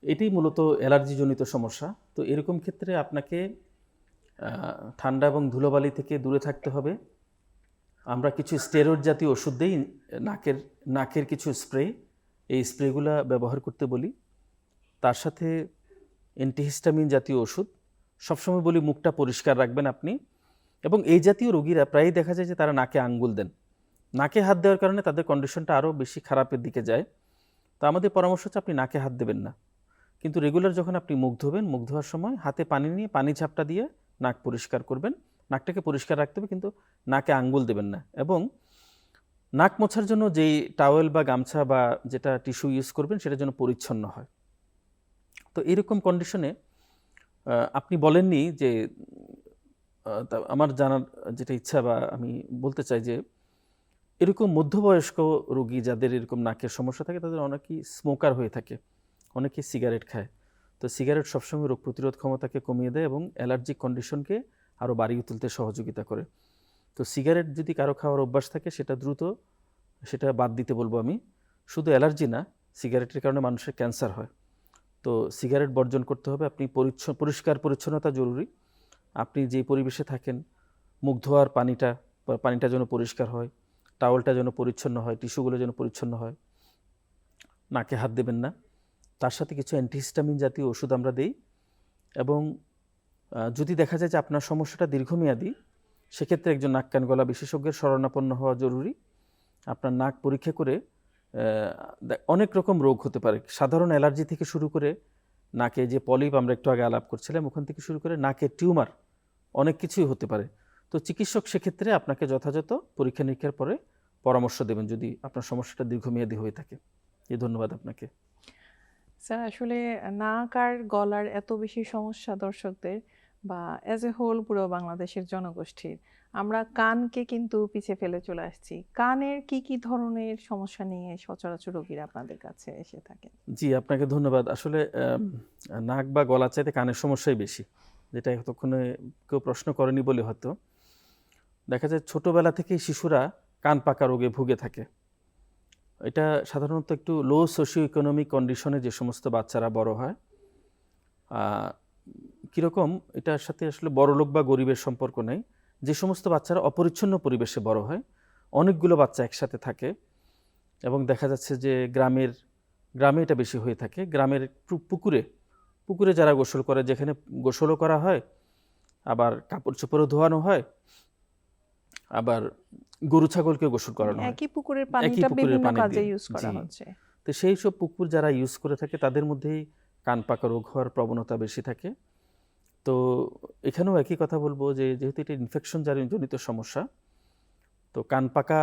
এটি মূলত অ্যালার্জিজনিত সমস্যা। তো এরকম ক্ষেত্রে আপনাকে ঠান্ডা এবং ধুলোবালি থেকে দূরে থাকতে হবে। আমরা কিছু স্টেরয়েড জাতীয় ওষুধ দিই, নাকের কিছু স্প্রে, এই স্প্রেগুলো ব্যবহার করতে বলি। তার সাথে অ্যান্টিহিস্টামিন জাতীয় ওষুধ। সবসময় বলি মুখটা পরিষ্কার রাখবেন আপনি। এবং এই জাতীয় রোগীরা প্রায়ই দেখা যায় যে তারা নাকে আঙ্গুল দেন, নাকে হাত দেওয়ার কারণে তাদের কন্ডিশনটা আরও বেশি খারাপের দিকে যায়। তো আমাদের পরামর্শ হচ্ছে আপনি নাকে হাত দেবেন না, কিন্তু রেগুলার যখন আপনি মুখ ধোবেন, মুখ ধোয়ার সময় হাতে পানি নিয়ে পানি ঝাপটা দিয়ে নাক পরিষ্কার করবেন। নাকটাকে পরিষ্কার রাখতে হবে, কিন্তু নাকে আঙ্গুল দেবেন না। এবং নাক মোছার জন্য যেই টাওয়েল বা গামছা বা যেটা টিস্যু ইউজ করবেন, সেটা যেন পরিচ্ছন্ন হয়। তো এরকম কন্ডিশনে আপনি বলেননি যে আমার জানার যেটা ইচ্ছা বা আমি বলতে চাই যে এরকম মধ্যবয়স্ক রোগী যাদের এরকম নাকের সমস্যা থাকে, তাদের অনেকেই স্মোকার হয়ে থাকে, অনেকেই সিগারেট খায়। তো সিগারেট সবসময় রোগ প্রতিরোধ ক্ষমতাকে কমিয়ে দেয় এবং অ্যালার্জিক কন্ডিশনকে আরও বাড়িয়ে তুলতে সহযোগিতা করে। তো সিগারেট যদি কারো খাওয়ার অভ্যাস থাকে, সেটা বাদ দিতে বলবো আমি। শুধু অ্যালার্জি না, সিগারেটের কারণে মানুষের ক্যান্সার হয়। তো সিগারেট বর্জন করতে হবে। আপনি পরিষ্কার পরিচ্ছন্নতা জরুরি। আপনি যে পরিবেশে থাকেন, মুখ ধোয়ার পানিটা যেন পরিষ্কার হয়, টাওয়ালটা যেন পরিচ্ছন্ন হয়, টিস্যুগুলো যেন পরিচ্ছন্ন হয়, নাকে হাত দেবেন না। তার সাথে কিছু অ্যান্টিহিস্টামিন জাতীয় ওষুধ আমরা দিই। এবং যদি দেখা যায় যে আপনার সমস্যাটা দীর্ঘমেয়াদী, সেক্ষেত্রে একজন নাক কান গলা বিশেষজ্ঞের শরণাপন্ন হওয়া জরুরি। আপনার নাক পরীক্ষা করে অনেক রকম রোগ হতে পারে, সাধারণ অ্যালার্জি থেকে শুরু করে নাকে যে পলিপ আমরা একটু আগে আলাপ করছিলাম, ওখান থেকে শুরু করে নাকের টিউমার, অনেক কিছুই হতে পারে। তো চিকিৎসক সেক্ষেত্রে আপনাকে যথাযথ পরীক্ষা নিরীক্ষার পরে পরামর্শ দেবেন যদি আপনার সমস্যাটা দীর্ঘমেয়াদী হয়ে থাকে। ধন্যবাদ আপনাকে। স্যার, আসলে নাক আর গলার এত বেশি সমস্যা দর্শকদের বা অ্যাজ এ হোল পুরো বাংলাদেশের জনগোষ্ঠীর, আমরা কানকে কিন্তু পিছিয়ে ফেলে চলে আসছি। কানের কি কি ধরনের সমস্যা নিয়ে সচরাচর রোগীরা আপনাদের কাছে এসে থাকেন? জি, আপনাকে ধন্যবাদ। আসলে নাক বা গলার চাইতে কানের সমস্যাই বেশি, যেটা এতক্ষণে কেউ প্রশ্ন করেনি বলে হয়তো। দেখা যায় ছোটবেলা থেকেই শিশুরা কান পাকা রোগে ভুগে থাকে। এটা সাধারণত একটু লো সোশিও ইকোনমিক কন্ডিশনে যে সমস্ত বাচ্চারা বড় হয়, কীরকম এটার সাথে আসলে বড়লোক বা গরিবের সম্পর্ক নেই। যে সমস্ত বাচ্চারা অপরিচ্ছন্ন পরিবেশে বড় হয়, অনেকগুলো বাচ্চা একসাথে থাকে, এবং দেখা যাচ্ছে যে গ্রামে এটা বেশি হয়ে থাকে। গ্রামের পুকুরে যারা গোসল করে, যেখানে গোসলও করা হয়, আবার কাপড় চোপড়ও ধোয়ানো হয়, আবার গরু ছাগলকে গোসল করানো হয়। একই পুকুরের পানিটা বিভিন্ন কাজে ইউজ করা হচ্ছে। তো সেই সব পুকুর যারা ইউজ করে থাকে তাদের মধ্যেই কান পাকা রোগ হওয়ার প্রবণতা বেশি থাকে। তো এখানেও একই কথা বলবো যে যেহেতু এটা ইনফেকশন জনিত সমস্যা, তো কান পাকা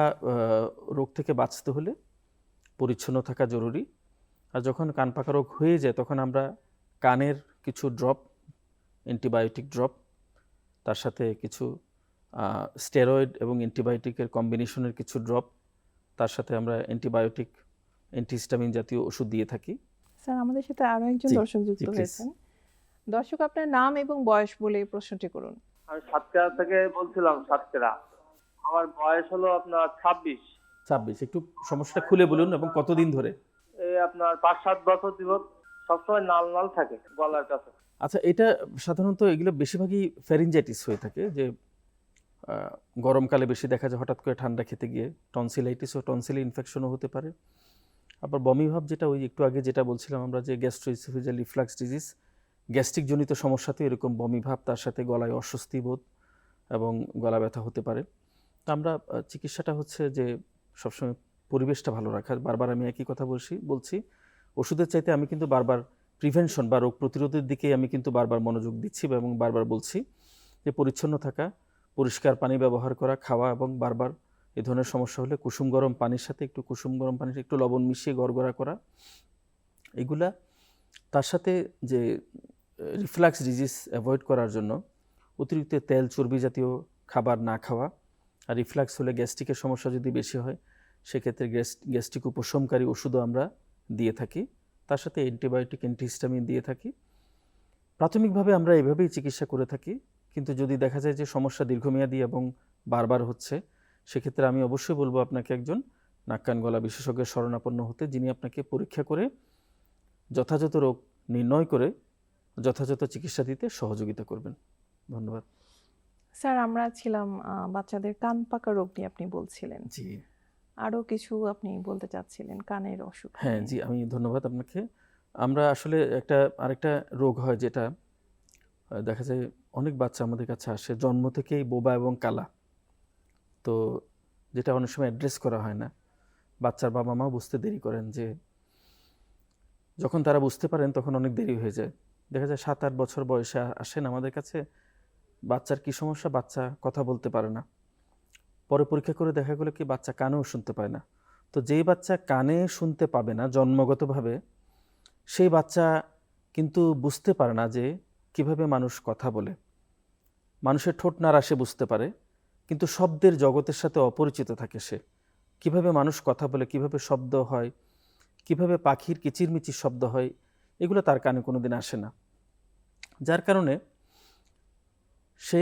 রোগ থেকে বাঁচতে হলে পরিচ্ছন্ন থাকা জরুরি। আর যখন কান পাকা রোগ হয়ে যায় তখন আমরা কানের কিছু ড্রপ, অ্যান্টিবায়োটিক ড্রপ, তার সাথে কিছু স্টেরয়েড এবং অ্যান্টিবায়োটিকের কম্বিনেশনের কিছু ড্রপ, তার সাথে আমরা অ্যান্টিহিস্টামিন জাতীয় ওষুধ দিয়ে থাকি। স্যার, আমাদের সাথে আরো একজন দর্শক যুক্ত হয়েছেন। দর্শক, আপনার নাম এবং বয়স বলে প্রশ্নটি করুন। আমি সাতক্ষীরা থেকে বলছিলাম। সাতক্ষীরা, আমার বয়স হলো আপনার 26। একটু সমস্যাটা খুলে বলুন এবং কতদিন ধরে? এই আপনার 5-7 বছর দিব, সবসময় নাল নাল থাকে গলার কাছে। আচ্ছা, এটা সাধারণত এগুলো বেশিরভাগই ফ্যারিঞ্জাইটিস হয়ে থাকে, যে গরমকালে বেশি দেখা যায়, হঠাৎ করে ঠান্ডা খেতে গিয়ে টনসিলাইটিস ও টনসিল ইনফেকশনও হতে পারে। আবার বমি ভাব, যেটা ওই একটু আগে যেটা বলছিলাম আমরা, যে গ্যাস্ট্রোইসোফেজিয়াল রিফ্লাক্স ডিজিজ, গ্যাস্ট্রিক জনিত সমস্যাতে এরকম বমি ভাব, তার সাথে গলায় অস্বস্তি বোধ এবং গলা ব্যথা হতে পারে। তো আমরা চিকিৎসাটা হচ্ছে যে সবসময় পরিবেশটা ভালো রাখা। বারবার আমি একই কথা বলছি, ওষুধের চাইতে আমি কিন্তু বারবার প্রিভেনশন বা রোগ প্রতিরোধের দিকে আমি কিন্তু বারবার মনোযোগ দিচ্ছি এবং বারবার বলছি যে পরিচ্ছন্ন থাকা, পরিষ্কার পানি ব্যবহার করা, খাওয়া, এবং বারবার এই ধরনের সমস্যা হলে কুসুম গরম পানির সাথে একটু লবণ মিশিয়ে গড়গড়া করা, এগুলা। তার সাথে যে রিফ্লাক্স ডিজিজ অ্যাভয়েড করার জন্য অতিরিক্ত তেল চর্বি জাতীয় খাবার না খাওয়া। আর রিফ্লাক্স হলে গ্যাস্ট্রিকের সমস্যা যদি বেশি হয়, সেক্ষেত্রে গ্যাস্ট্রিক উপশমকারী ওষুধও আমরা দিয়ে থাকি, তার সাথে অ্যান্টিবায়োটিক, অ্যান্টিহিস্টামিন দিয়ে থাকি। প্রাথমিকভাবে আমরা এভাবেই চিকিৎসা করে থাকি, কিন্তু যদি দেখা যায় যে সমস্যা দীর্ঘমেয়াদী এবং বারবার হচ্ছে, সেক্ষেত্রে আমি অবশ্যই বলবো আপনাকে একজন নাক কান গলা বিশেষজ্ঞের শরণাপন্ন হতে, যিনি আপনাকে পরীক্ষা করে যথাযথ রোগ নির্ণয় করে যথাযথ চিকিৎসা দিতে সহযোগিতা করবেন। ধন্যবাদ। স্যার, আমরা ছিলাম বাচ্চাদের কান পাকা রোগ নিয়ে আপনি বলছিলেন। জি, আরো কিছু আপনি বলতে চাচ্ছিলেন কানের অসুখ। হ্যাঁ, জি, আমি ধন্যবাদ আপনাকে। আমরা আসলে আরেকটা রোগ হয়, যেটা দেখা যায় অনেক বাচ্চা আমাদের কাছে আসে জন্ম থেকেই বোবা এবং কালা, তো যেটা অনেক সময় অ্যাড্রেস করা হয় না। বাচ্চার বাবা মাও বুঝতে দেরি করেন, যে যখন তারা বুঝতে পারেন তখন অনেক দেরি হয়ে যায়। দেখা যায় 7-8 বছর বয়সে আসেন আমাদের কাছে, বাচ্চার কি সমস্যা, বাচ্চা কথা বলতে পারে না। পরে পরীক্ষা করে দেখা গেলো কি বাচ্চা কানেও শুনতে পায় না। তো যেই বাচ্চা কানে শুনতে পাবে না জন্মগতভাবে, সেই বাচ্চা কিন্তু বুঝতে পারে না যে কিভাবে মানুষ কথা বলে। মানুষের ঠোঁট নাড়া সে বুঝতে পারে, কিন্তু শব্দের জগতের সাথে অপরিচিত থাকে সে। কিভাবে মানুষ কথা বলে, কিভাবে শব্দ হয়, কিভাবে পাখির কিচিরমিচির শব্দ হয়, এগুলো তার কানে কোনোদিন আসে না। যার কারণে সে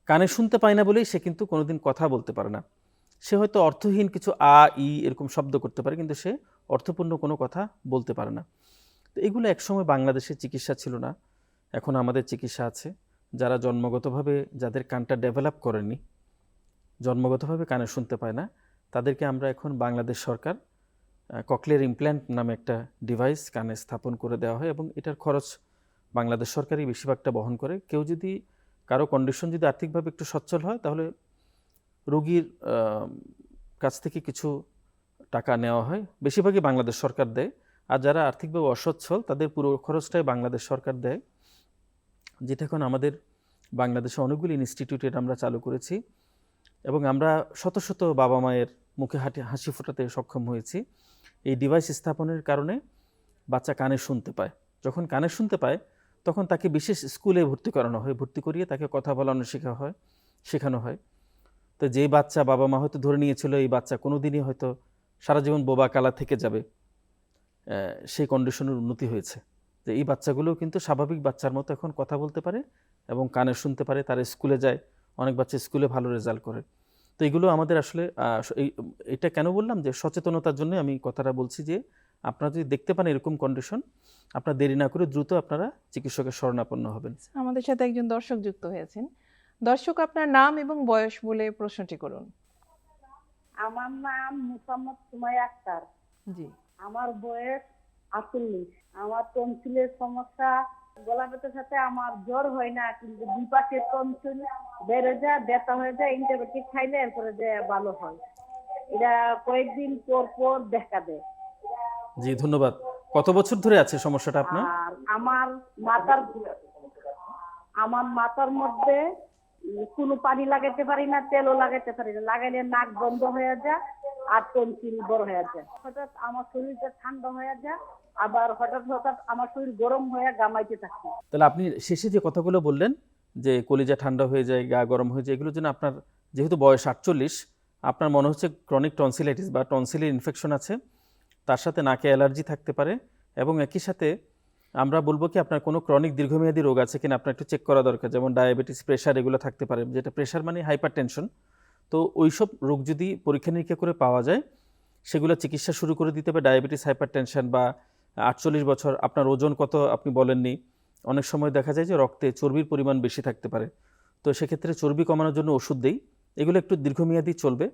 কানে শুনতে পায় না বলেই সে কিন্তু কোনোদিন কথা বলতে পারে না। সে হয়তো অর্থহীন কিছু আ ই এরকম শব্দ করতে পারে, কিন্তু সে অর্থপূর্ণ কোনো কথা বলতে পারে না। তো এগুলো একসময় বাংলাদেশে চিকিৎসা ছিল না, এখন আমাদের চিকিৎসা আছে। যারা জন্মগতভাবে, যাদের কানটা ডেভেলপ করেনি, জন্মগতভাবে কানে শুনতে পায় না, তাদেরকে আমরা এখন বাংলাদেশ সরকার ককলিয়ার ইমপ্ল্যান্ট নামে একটা ডিভাইস কানে স্থাপন করে দেওয়া হয়, এবং এটার খরচ বাংলাদেশ সরকারই বেশিরভাগটা বহন করে। কেউ যদি, কারো কন্ডিশন যদি আর্থিকভাবে একটু সচ্ছল হয়, তাহলে রোগীর কাছ থেকে কিছু টাকা নেওয়া হয়, বেশিরভাগই বাংলাদেশ সরকার দেয়। আর যারা আর্থিকভাবে অসচ্ছল, তাদের পুরো খরচটাই বাংলাদেশ সরকার দেয়, যেটা এখন আমাদের বাংলাদেশে অনেকগুলি ইনস্টিটিউটে আমরা চালু করেছি, এবং আমরা শত শত বাবা মায়ের মুখে হাসি ফোটাতে সক্ষম হয়েছি। এই ডিভাইস স্থাপনের কারণে বাচ্চা কানে শুনতে পায়। যখন কানে শুনতে পায়, তখন তাকে বিশেষ স্কুলে ভর্তি করানো হয়, ভর্তি করিয়ে তাকে কথা বলানো শেখানো হয়। তো যেই বাচ্চা বাবা মা হয়তো ধরে নিয়েছিল এই বাচ্চা কোনোদিনই হয়তো সারা জীবন বোবা কালা থেকে যাবে, সেই কন্ডিশনের উন্নতি হয়েছে। যে এই বাচ্চাগুলোও কিন্তু স্বাভাবিক বাচ্চার মতো এখন কথা বলতে পারে এবং কানে শুনতে পারে, তারা স্কুলে যায়, অনেক বাচ্চা স্কুলে ভালো রেজাল্ট করে। তো এগুলো আমাদের আসলে এটা কেন বললাম যে সচেতনতার জন্য আমি কথাটা বলছি যে আপনারা যদি দেখতে পান এরকম কন্ডিশন, আপনারা দেরি না করে দ্রুত আপনারা চিকিৎসকের শরণাপন্ন হবেন। আমাদের সাথে একজন দর্শক যুক্ত হয়েছেন। দর্শক, আপনার নাম এবং বয়স বলে প্রশ্নটি করুন। আমার নাম মুসাম্মদ সুমাইয়া আক্তার। জি। আমার বয়স 48। আমার টনসিলের সমস্যা, গলা ব্যথার সাথে আমার জ্বর হয় না, কিন্তু দুই পাশে টনসিল বেড়ে যায়, ব্যথা হয়ে যায়, অ্যান্টিবায়োটিক খাইলে এরপরে যে ভালো হয়। এটা কয়েকদিন পর পর দেখা দেয়। জি, ধন্যবাদ। কত বছর ধরে আছে সমস্যাটা আপনার? আর আমার মাথার মধ্যে কোনো পানি লাগাইতে পারি না, তেলও লাগাইতে পারি না, লাগাইলে নাক বন্ধ হয়ে যায় আর টনসিল বড় হয়ে যায়। হঠাৎ আমার শরীরটা ঠান্ডা হয়ে যায়, আবার হঠাৎ হঠাৎ আমার শরীর গরম হয়ে গামাইতে থাকে। তাহলে আপনি শেষে যে কথাগুলো বললেন যে কলিজা ঠান্ডা হয়ে যায়, গা গরম হয়ে যায়, এগুলোর জন্য আপনার যেহেতু বয়স 48, আপনার মনে হচ্ছে ক্রনিক টনসিলাইটিস বা টনসিলের ইনফেকশন আছে, তার সাথে নাকে অ্যালার্জি থাকতে পারে, এবং একই সাথে আমরা বলবো কি আপনার কোনো ক্রনিক দীর্ঘমেয়াদী রোগ আছে কিনা আপনার একটু চেক করা দরকার, যেমন ডায়াবেটিস, প্রেশার, এগুলো থাকতে পারে। যেটা প্রেশার মানে হাইপার টেনশন। তো ওইসব রোগ যদি পরীক্ষা নিরীক্ষা করে পাওয়া যায়, সেগুলো চিকিৎসা শুরু করে দিতে হবে। ডায়াবেটিস, হাইপার টেনশন বা 48 বছর, আপনার ওজন কত আপনি বলেননি, অনেক সময় দেখা যায় যে রক্তে চর্বির পরিমাণ বেশি থাকতে পারে, তো সেক্ষেত্রে চর্বি কমানোর জন্য ওষুধ দেই, এগুলো একটু দীর্ঘমেয়াদী চলবে।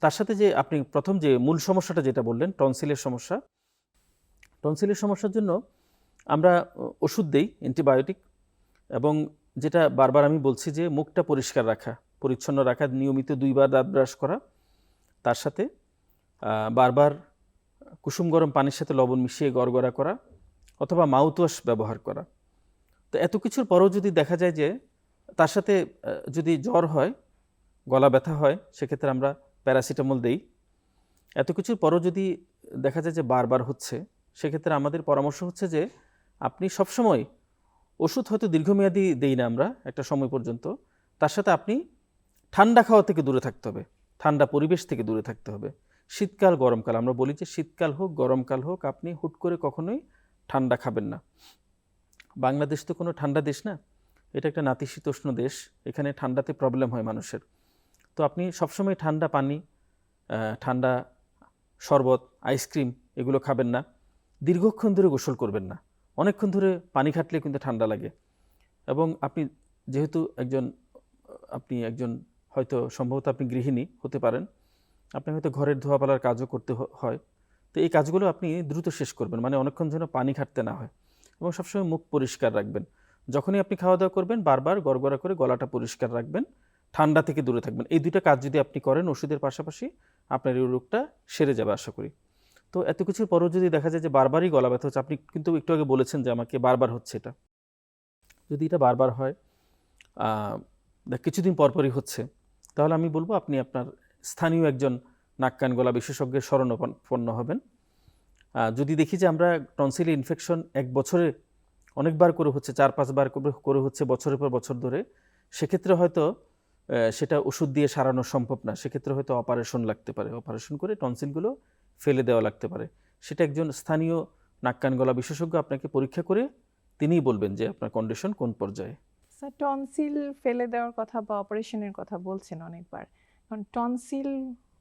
তার সাথে যে আপনি প্রথম যে মূল সমস্যাটা যেটা বললেন টনসিলের সমস্যা, টনসিলের সমস্যার জন্য আমরা ওষুধ দেই, অ্যান্টিবায়োটিক, এবং যেটা বারবার আমি বলছি যে মুখটা পরিষ্কার রাখা, পরিচ্ছন্ন রাখা, নিয়মিত 2 বার দাঁত ব্রাশ করা, তার সাথে বারবার কুসুম গরম পানির সাথে লবণ মিশিয়ে গড়গড়া করা অথবা মাউথওয়াশ ব্যবহার করা। তো এত কিছুর পরেও যদি দেখা যায় যে তার সাথে যদি জ্বর হয়, গলা ব্যথা হয়, সেক্ষেত্রে আমরা প্যারাসিটামল দেই। এত কিছুর পরও যদি দেখা যায় যে বারবার হচ্ছে, সেক্ষেত্রে আমাদের পরামর্শ হচ্ছে যে আপনি সবসময় ওষুধ হয়তো দীর্ঘমেয়াদী দেই না আমরা একটা সময় পর্যন্ত, তার সাথে আপনি ঠান্ডা খাওয়া থেকে দূরে থাকতে হবে, ঠান্ডা পরিবেশ থেকে দূরে থাকতে হবে। শীতকাল, গরমকাল, আমরা বলি যে শীতকাল হোক গরমকাল হোক, আপনি হুট করে কখনোই ঠান্ডা খাবেন না। বাংলাদেশ তো কোনো ঠান্ডা দেশ না, এটা একটা নাতিশীতোষ্ণ দেশ, এখানে ঠান্ডাতে প্রবলেম হয় মানুষের। তো আপনি সবসময় ঠান্ডা পানি, ঠান্ডা শরবত, আইসক্রিম এগুলো খাবেন না। দীর্ঘক্ষণ ধরে গোসল করবেন না, অনেকক্ষণ ধরে পানি খাটলে কিন্তু ঠান্ডা লাগে। এবং আপনি যেহেতু আপনি একজন হয়তো সম্ভবত আপনি গৃহিণী হতে পারেন, আপনি হয়তো ঘরের ধোয়াপালার কাজও করতে হয়, তো এই কাজগুলো আপনি দ্রুত শেষ করবেন, মানে অনেকক্ষণ যেন পানি খাটতে না হয়, এবং সবসময় মুখ পরিষ্কার রাখবেন। যখনই আপনি খাওয়া দাওয়া করবেন বারবার গড়গড়া করে গলাটা পরিষ্কার রাখবেন, ঠান্ডা থেকে দূরে থাকবেন। এই দুইটা কাজ যদি আপনি করেন ওষুধের পাশাপাশি, আপনার এই রোগটা সেরে যাবে আশা করি। তো এত কিছুর পরেও যদি দেখা যায় যে বারবারই গলা ব্যথা হচ্ছে, আপনি কিন্তু একটু আগে বলেছেন যে আমাকে বারবার হচ্ছে, এটা যদি এটা বারবার হয়, কিছুদিন পরপরই হচ্ছে, তাহলে আমি বলবো আপনি আপনার স্থানীয় একজন নাক কান গলা বিশেষজ্ঞের শরণাপন্ন হবেন। যদি দেখি যে আমরা টনসিলে ইনফেকশন 1 বছরে অনেকবার করে হচ্ছে, 4-5 বার করে হচ্ছে বছরের পর বছর ধরে, সেক্ষেত্রে হয়তো সেটা ওষুধ দিয়ে সারানো সম্ভব না, সেক্ষেত্রে হয়তো অপারেশন লাগতে পারে, অপারেশন করে টনসিলগুলো ফেলে দেওয়া লাগতে পারে। সেটা একজন স্থানীয় নাক কান গলা বিশেষজ্ঞ আপনাকে পরীক্ষা করে তিনিই বলবেন যে আপনার কন্ডিশন কোন পর্যায়ে। স্যার, টনসিল ফেলে দেওয়ার কথা বা অপারেশনের কথা বলছেন অনেকবার, কারণ টনসিল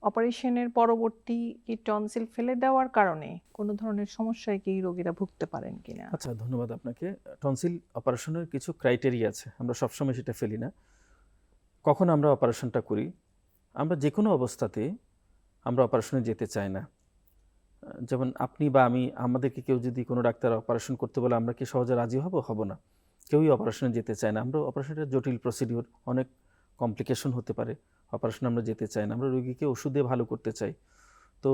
অপারেশনের পরবর্তী কি টনসিল ফেলে দেওয়ার কারণে কোনো ধরনের সমস্যায় কি রোগীরা ভুগতে পারেন কিনা? আচ্ছা, ধন্যবাদ আপনাকে। টনসিল অপারেশনের কিছু ক্রাইটেরিয়া আছে, আমরা সবসময় সেটা ফেলি না। কখন আমরা অপারেশনটা করি? আমরা যে কোনো অবস্থাতে আমরা অপারেশনে যেতে চাই না। যেমন আপনি বা আমি, আমাদেরকে কেউ যদি কোনো ডাক্তার অপারেশন করতে বলে, আমরা কি সহজে রাজি হব না। কেউই অপারেশনে যেতে চায় না। আমরা অপারেশনটা জটিল প্রসিডিওর, অনেক কমপ্লিকেশন হতে পারে, অপারেশনে আমরা যেতে চাই না। আমরা রোগীকে ওষুধ দিয়ে ভালো করতে চাই। তো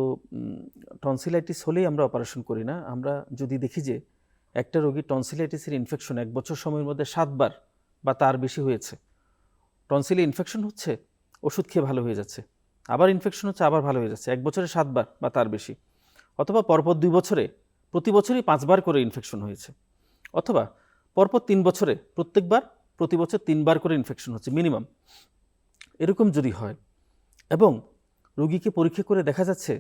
টনসিলাইটিস হলেই আমরা অপারেশন করি না। আমরা যদি দেখি যে একটা রোগী টনসিলাইটিসের ইনফেকশন 1 বছর সময়ের মধ্যে 7 বার বা তার বেশি হয়েছে, টনসিলে ইনফেকশন হচ্ছে, ওষুধ খেয়ে ভালো হয়ে যাচ্ছে, আবার ইনফেকশন হচ্ছে, আবার ভালো হয়ে যাচ্ছে, 1 বছরে 7 বার বা তার বেশি, অথবা পরপর 2 বছরে প্রতি বছরই 5 বার করে ইনফেকশন হয়েছে, অথবা পরপর 3 বছরে প্রত্যেকবার প্রতি বছর 3 বার করে ইনফেকশন হচ্ছে মিনিমাম, এরকম যদি হয়, এবং রোগীকে পরীক্ষা করে দেখা যাচ্ছে,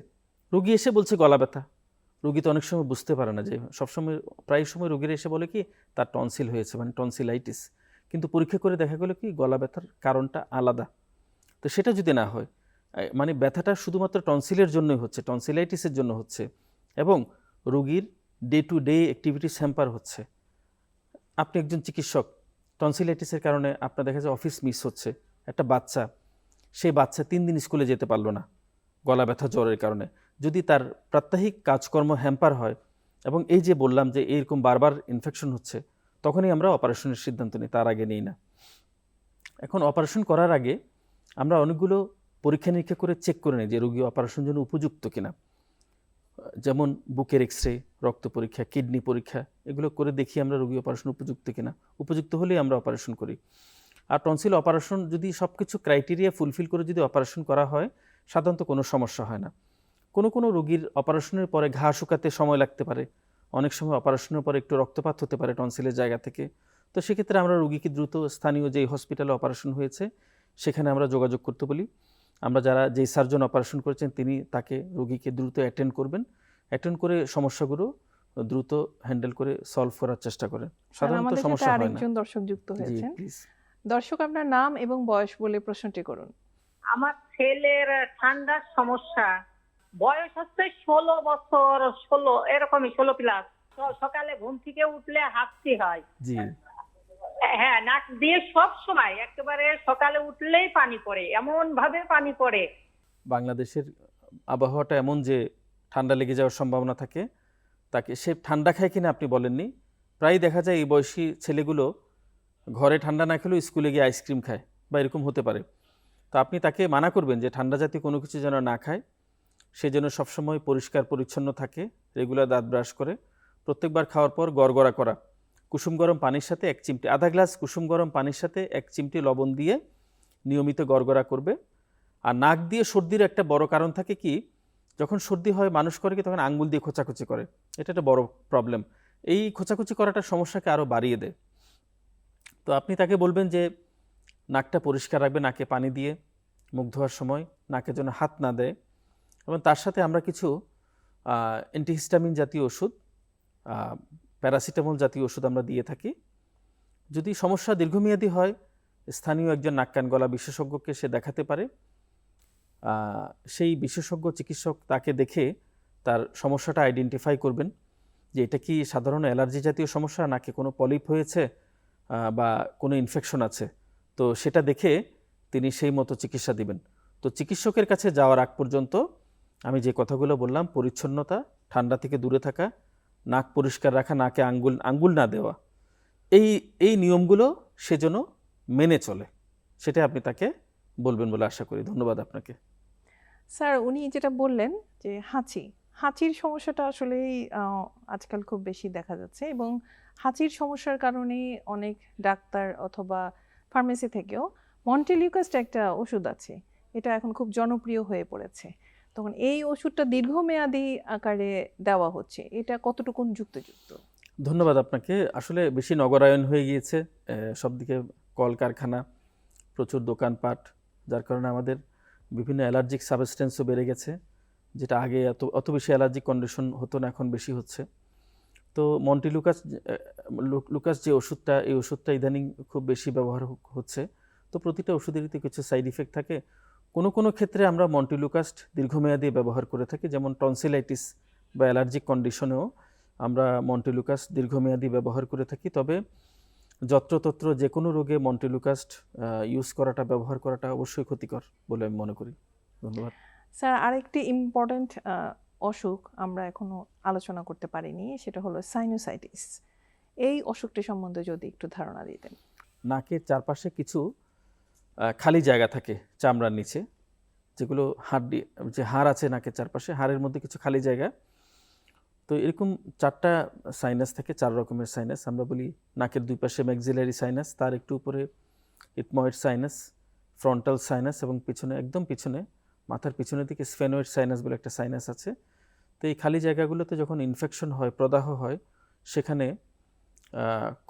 রোগী এসে বলছে গলা ব্যথা, রোগী তো অনেক সময় বুঝতে পারে না, যে সবসময় প্রায় সময় রোগীরা এসে বলে কি তার টনসিল হয়েছে, মানে টনসিলাইটিস, কিন্তু পরীক্ষা করে দেখা গেলো কি গলা ব্যথার কারণটা আলাদা। তো সেটা যদি না হয়, মানে ব্যথাটা শুধুমাত্র টনসিলের জন্যই হচ্ছে, টনসিলাইটিসের জন্য হচ্ছে, এবং রোগীর day to day activities hamper হচ্ছে। আপনি একজন চিকিৎসক, টনসিলাইটিসের কারণে আপনার দেখা যায় অফিস মিস হচ্ছে, একটা বাচ্চা, সেই বাচ্চা 3 দিন স্কুলে যেতে পারলো না গলা ব্যথা জ্বরের কারণে। যদি তার প্রাত্যহিক কাজকর্ম হ্যাম্পার হয়, এবং এই যে বললাম যে এরকম বারবার ইনফেকশন হচ্ছে, তখনই আমরা অপারেশনের সিদ্ধান্ত নিই, তার আগে নিই না। এখন অপারেশন করার আগে আমরা অনেকগুলো পরীক্ষা নিরীক্ষা করে চেক করে নিই যে রোগী অপারেশন জন্য উপযুক্ত কিনা, যেমন বুকের এক্স-রে, রক্ত পরীক্ষা, কিডনি পরীক্ষা, এগুলো করে দেখি আমরা রোগী অপারেশন উপযুক্ত কিনা। উপযুক্ত হলেই আমরা অপারেশন করি। আর টনসিল অপারেশন যদি সব কিছু ক্রাইটেরিয়া ফুলফিল করে যদি অপারেশন করা হয়, সাধারণত কোনো সমস্যা হয় না। কোনো রোগীর অপারেশনের পরে ঘা শুকাতে সময় লাগতে পারে, অনেক সময় অপারেশনের পরে একটু রক্তপাত হতে পারে টনসিলের জায়গা থেকে। তো সেক্ষেত্রে আমরা রোগীকে দ্রুত স্থানীয় যেই হসপিটালে অপারেশন হয়েছে সেখানে আমরা যোগাযোগ করতে বলি। আমরা যেই সার্জন অপারেশন করেছেন তিনি তাকে রোগীকে দ্রুত অ্যাটেন্ড করে সমস্যাগুলো দ্রুত হ্যান্ডেল করে সলভ করার চেষ্টা করেন। সাধারণত আমাদের সাথে সমস্যা হয় না। আরেকজন দর্শক যুক্ত জি হয়েছেন। প্লিজ। দর্শক, আপনার নাম এবং বয়স বলে প্রশ্নটি করুন। আমার ছেলের ঠান্ডার সমস্যা, বয়স হচ্ছে 16 বছর, 16 এরকমই, 16 প্লাস। সকালে ঘুম থেকে উঠলে হাঁচি হয়। জি হ্যাঁ, নাক দিয়ে সব সময় একেবারে সকালে উঠলেই পানি পড়ে, এমন ভাবে পানি পড়ে। বাংলাদেশের আবহাওয়াটা এমন যে ঠান্ডা লেগে যাওয়ার সম্ভাবনা থাকে। তাকে সে ঠান্ডা খায় কিনা আপনি বলেননি, প্রায় দেখা যায় এই বয়সী ছেলেগুলো ঘরে ঠান্ডা না খেলেও স্কুলে গিয়ে আইসক্রিম খায় বা এরকম হতে পারে। তো আপনি তাকে মানা করবেন যে ঠান্ডা জাতীয় কোনো কিছু যেন না খায়, সে যেন সবসময় পরিষ্কার পরিচ্ছন্ন থাকে, রেগুলার দাঁত ব্রাশ করে, প্রত্যেকবার খাওয়ার পর গড়গড়া করা কুসুম গরম পানির সাথে 1 চিমটি, আধা গ্লাস কুসুম গরম পানির সাথে 1 চিমটি লবণ দিয়ে নিয়মিত গড়গড়া করবে। আর নাক দিয়ে সর্দির একটা বড় কারণ থাকে কি, যখন সর্দি হয় মানুষ করে কি তখন আঙ্গুল দিয়ে খোঁচাখুচি করে, এটা একটা বড় প্রবলেম। এই খোঁচাখুচি করাটা সমস্যাকে আরও বাড়িয়ে দেয়। তো আপনি তাকে বলবেন যে নাকটা পরিষ্কার রাখবে, নাকে পানি দিয়ে মুখ ধোয়ার সময় নাকে যেন হাত না দেয়, এবং তার সাথে আমরা কিছু অ্যান্টিহিস্টামিন জাতীয় ওষুধ, প্যারাসিটামল জাতীয় ওষুধ আমরা দিয়ে থাকি। যদি সমস্যা দীর্ঘমেয়াদী হয়, স্থানীয় একজন নাক কান গলা বিশেষজ্ঞকে সে দেখাতে পারে। সেই বিশেষজ্ঞ চিকিৎসক তাকে দেখে তার সমস্যাটা আইডেন্টিফাই করবেন যে এটা কি সাধারণ অ্যালার্জি জাতীয় সমস্যা নাকি কোনো পলিপ হয়েছে বা কোনো ইনফেকশন আছে। তো সেটা দেখে তিনি সেই মতো চিকিৎসা দিবেন। তো চিকিৎসকের কাছে যাওয়ার আগ পর্যন্ত আমি যে কথাগুলো বললাম, পরিচ্ছন্নতা, ঠান্ডা থেকে দূরে থাকা, নাক পরিষ্কার রাখা, নাকে আঙ্গুল না দেওয়া, এই নিয়মগুলো সে যেন মেনে চলে, সেটা আপনি তাকে বলবেন বলে আশা করি। ধন্যবাদ আপনাকে। স্যার, উনি যেটা বললেন যে হাঁচির সমস্যাটা আসলেই আজকাল খুব বেশি দেখা যাচ্ছে, এবং হাঁচির সমস্যার কারণে অনেক ডাক্তার অথবা ফার্মেসি থেকেও মন্টেলিউকাস্ট একটা ওষুধ আছে, এটা এখন খুব জনপ্রিয় হয়ে পড়েছে। তখন এই ওষুধটা দীর্ঘমেয়াদী আকারে দেওয়া হচ্ছে, এটা কতটুকু যুক্তিযুক্ত? ধন্যবাদ আপনাকে। আসলে বেশি নগরায়ন হয়ে গিয়েছে, সবদিকে কলকারখানা, প্রচুর দোকানপাট, যার কারণে আমাদের বিভিন্ন অ্যালার্জিক সাবস্টেন্সও বেড়ে গেছে, যেটা আগে অত বেশি অ্যালার্জিক কন্ডিশন হতো না, এখন বেশি হচ্ছে। তো লুকাস যে ওষুধটা, এই ওষুধটা ইদানিং খুব বেশি ব্যবহার হচ্ছে। তো প্রতিটা ওষুধেরই কিছু সাইড ইফেক্ট থাকে। কোনো ক্ষেত্রে আমরা মন্টিলুকাস্ট দীর্ঘমেয়াদী ব্যবহার করে থাকি, যেমন টনসিলাইটিস বা অ্যালার্জিক কন্ডিশনেও আমরা মন্টিলুকাস্ট দীর্ঘমেয়াদী ব্যবহার করে থাকি। তবে যত্রতত্র যে কোনো রোগে মন্টিলুকাস্ট ব্যবহার করাটা অবশ্যই ক্ষতিকর বলে আমি মনে করি। ধন্যবাদ স্যার। আরেকটি ইম্পর্ট্যান্ট অসুখ আমরা এখনো আলোচনা করতে পারিনি, সেটা হলো সাইনোসাইটিস। এই অসুখটি সম্বন্ধে যদি একটু ধারণা দিতেন। নাকের চারপাশে কিছু খালি জায়গা থাকে চামড়ার নিচে, যেগুলো যে হাড় আছে নাকের চারপাশে, হাড়ের মধ্যে কিছু খালি জায়গা। তো এরকম 4টা সাইনাস থাকে, 4 রকমের সাইনাস। আমরা বলি নাকের 2 পাশে ম্যাক্সিলারি সাইনাস, তার একটু উপরে ইথময়েড সাইনাস, ফ্রন্টাল সাইনাস, এবং একদম পিছনে মাথার পিছনের দিকে স্ফেনোয়েড সাইনাস বলে একটা সাইনাস আছে। তো এই খালি জায়গাগুলোতে যখন ইনফেকশন হয়, প্রদাহ হয়, সেখানে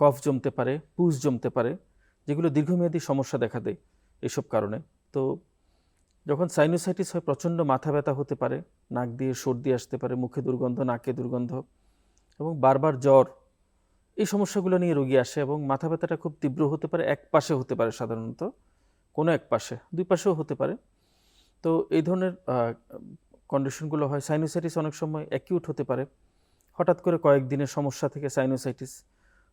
কফ জমতে পারে, পুজ জমতে পারে, যেগুলো দীর্ঘমেয়াদী সমস্যা দেখা দেয় এইসব কারণে। তো যখন সাইনোসাইটিস হয় প্রচণ্ড মাথা ব্যথা হতে পারে, নাক দিয়ে সর্দি আসতে পারে, মুখে দুর্গন্ধ, নাকে দুর্গন্ধ এবং বারবার জ্বর, এই সমস্যাগুলো নিয়ে রোগী আসে এবং মাথা ব্যথাটা খুব তীব্র হতে পারে, এক পাশে হতে পারে সাধারণত, কোনো এক পাশে, দুই পাশেও হতে পারে। তো এই ধরনের কন্ডিশনগুলো হয়। সাইনোসাইটিস অনেক সময় অ্যাকিউট হতে পারে, হঠাৎ করে কয়েকদিনের সমস্যা থেকে সাইনোসাইটিস,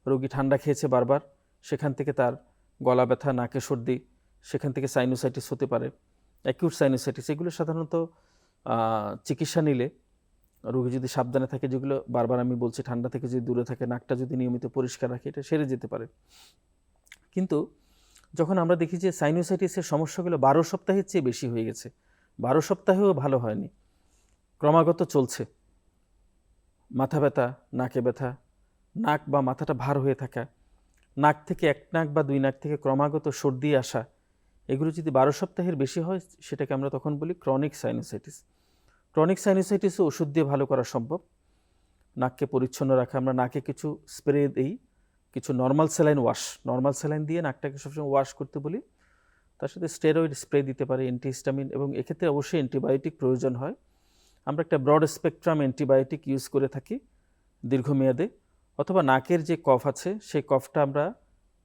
রোগী ঠান্ডা খেয়েছে বারবার, সেখান থেকে তার গলা ব্যথা, নাকে সর্দি, সেখান থেকে সাইনোসাইটিস হতে পারে, অ্যাকিউট সাইনোসাইটিস। এগুলো সাধারণত চিকিৎসা নিলে রোগী যদি সাবধানে থাকে, যেগুলো বারবার আমি বলছি, ঠান্ডা থেকে যদি দূরে থাকে, নাকটা যদি নিয়মিত পরিষ্কার রাখে, এটা সেরে যেতে পারে। কিন্তু যখন আমরা দেখি যে সাইনোসাইটিসের সমস্যাগুলো 12 সপ্তাহের চেয়ে বেশি হয়ে গেছে, 12 সপ্তাহেও ভালো হয়নি, ক্রমাগত চলছে, মাথা ব্যথা, নাকে ব্যথা, নাক বা মাথাটা ভার হয়ে থাকা, নাক থেকে এক নাক বা দুই নাক থেকে ক্রমাগত সর্দি আসা, এগুলো যদি 12 সপ্তাহের বেশি হয়, সেটাকে আমরা তখন বলি ক্রনিক সাইনোসাইটিস। ক্রনিক সাইনোসাইটিসও ওষুধ দিয়ে ভালো করা সম্ভব। নাককে পরিচ্ছন্ন রাখা, আমরা নাকে কিছু স্প্রে দিই, কিছু normal saline wash, normal saline দিয়ে নাকটাকে সবসময় ওয়াশ করতে বলি, তার সাথে স্টেরয়েড স্প্রে দিতে পারি, অ্যান্টিহিস্টামিন, এবং এক্ষেত্রে অবশ্যই অ্যান্টিবায়োটিক প্রয়োজন হয়। আমরা একটা ব্রড স্পেকট্রাম অ্যান্টিবায়োটিক ইউজ করে থাকি দীর্ঘমেয়াদে। অথবা নাকের যে কফ আছে, সেই কফটা আমরা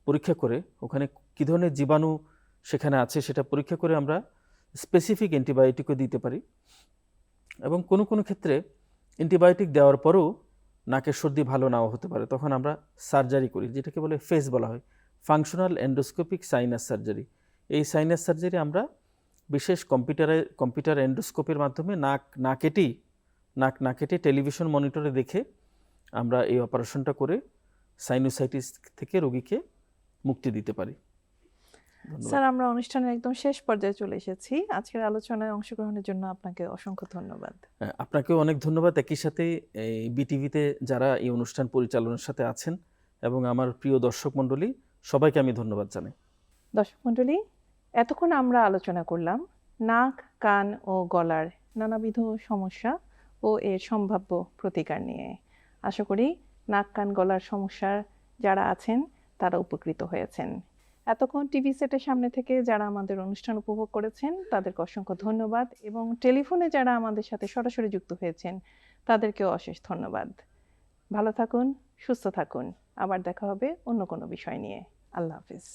পরীক্ষা করে, ওখানে কী ধরনের জীবাণু সেখানে আছে সেটা পরীক্ষা করে আমরা স্পেসিফিক অ্যান্টিবায়োটিকও দিতে পারি। এবং কোনো কোনো ক্ষেত্রে অ্যান্টিবায়োটিক দেওয়ার পরেও নাকের সর্দি ভালো নাও হতে পারে, তখন আমরা সার্জারি করি, যেটাকে বলে ফেস বলা হয়, ফাংশনাল এন্ডোস্কোপিক সাইনাস সার্জারি। এই সাইনাস সার্জারি আমরা বিশেষ কম্পিউটার এন্ডোস্কোপের মাধ্যমে নাক না কেটে টেলিভিশন মনিটরে দেখে আমরা এই অপারেশনটা করে সাইনোসাইটিস থেকে রোগীকে মুক্তি দিতে পারি। ধন্যবাদ। স্যার, আমরা অনুষ্ঠানের একদম শেষ পর্যায়ে চলে এসেছি। আজকের আলোচনায় অংশগ্রহণের জন্য আপনাকে অসংখ্য ধন্যবাদ। আপনাকেও অনেক ধন্যবাদ। একই সাথে এই বিটিভিতে যারা এই অনুষ্ঠান পরিচালনার সাথে আছেন এবং আমার প্রিয় দর্শক মণ্ডলী, সবাইকে আমি ধন্যবাদ জানাই। দর্শক মণ্ডলী, এতক্ষণ আমরা আলোচনা করলাম নাক, কান ও গলার নানাবিধ সমস্যা ও এর সম্ভাব্য প্রতিকার নিয়ে। আশা করি নাক, কান, গলার সমস্যার যারা আছেন তারা উপকৃত হয়েছেন। এতক্ষণ টিভি সেটের সামনে থেকে যারা আমাদের অনুষ্ঠান উপভোগ করেছেন তাদেরকে অসংখ্য ধন্যবাদ, এবং টেলিফোনে যারা আমাদের সাথে সরাসরি যুক্ত হয়েছেন তাদেরকেও অশেষ ধন্যবাদ। ভালো থাকুন, সুস্থ থাকুন। আবার দেখা হবে অন্য কোনো বিষয় নিয়ে। আল্লাহ হাফিজ।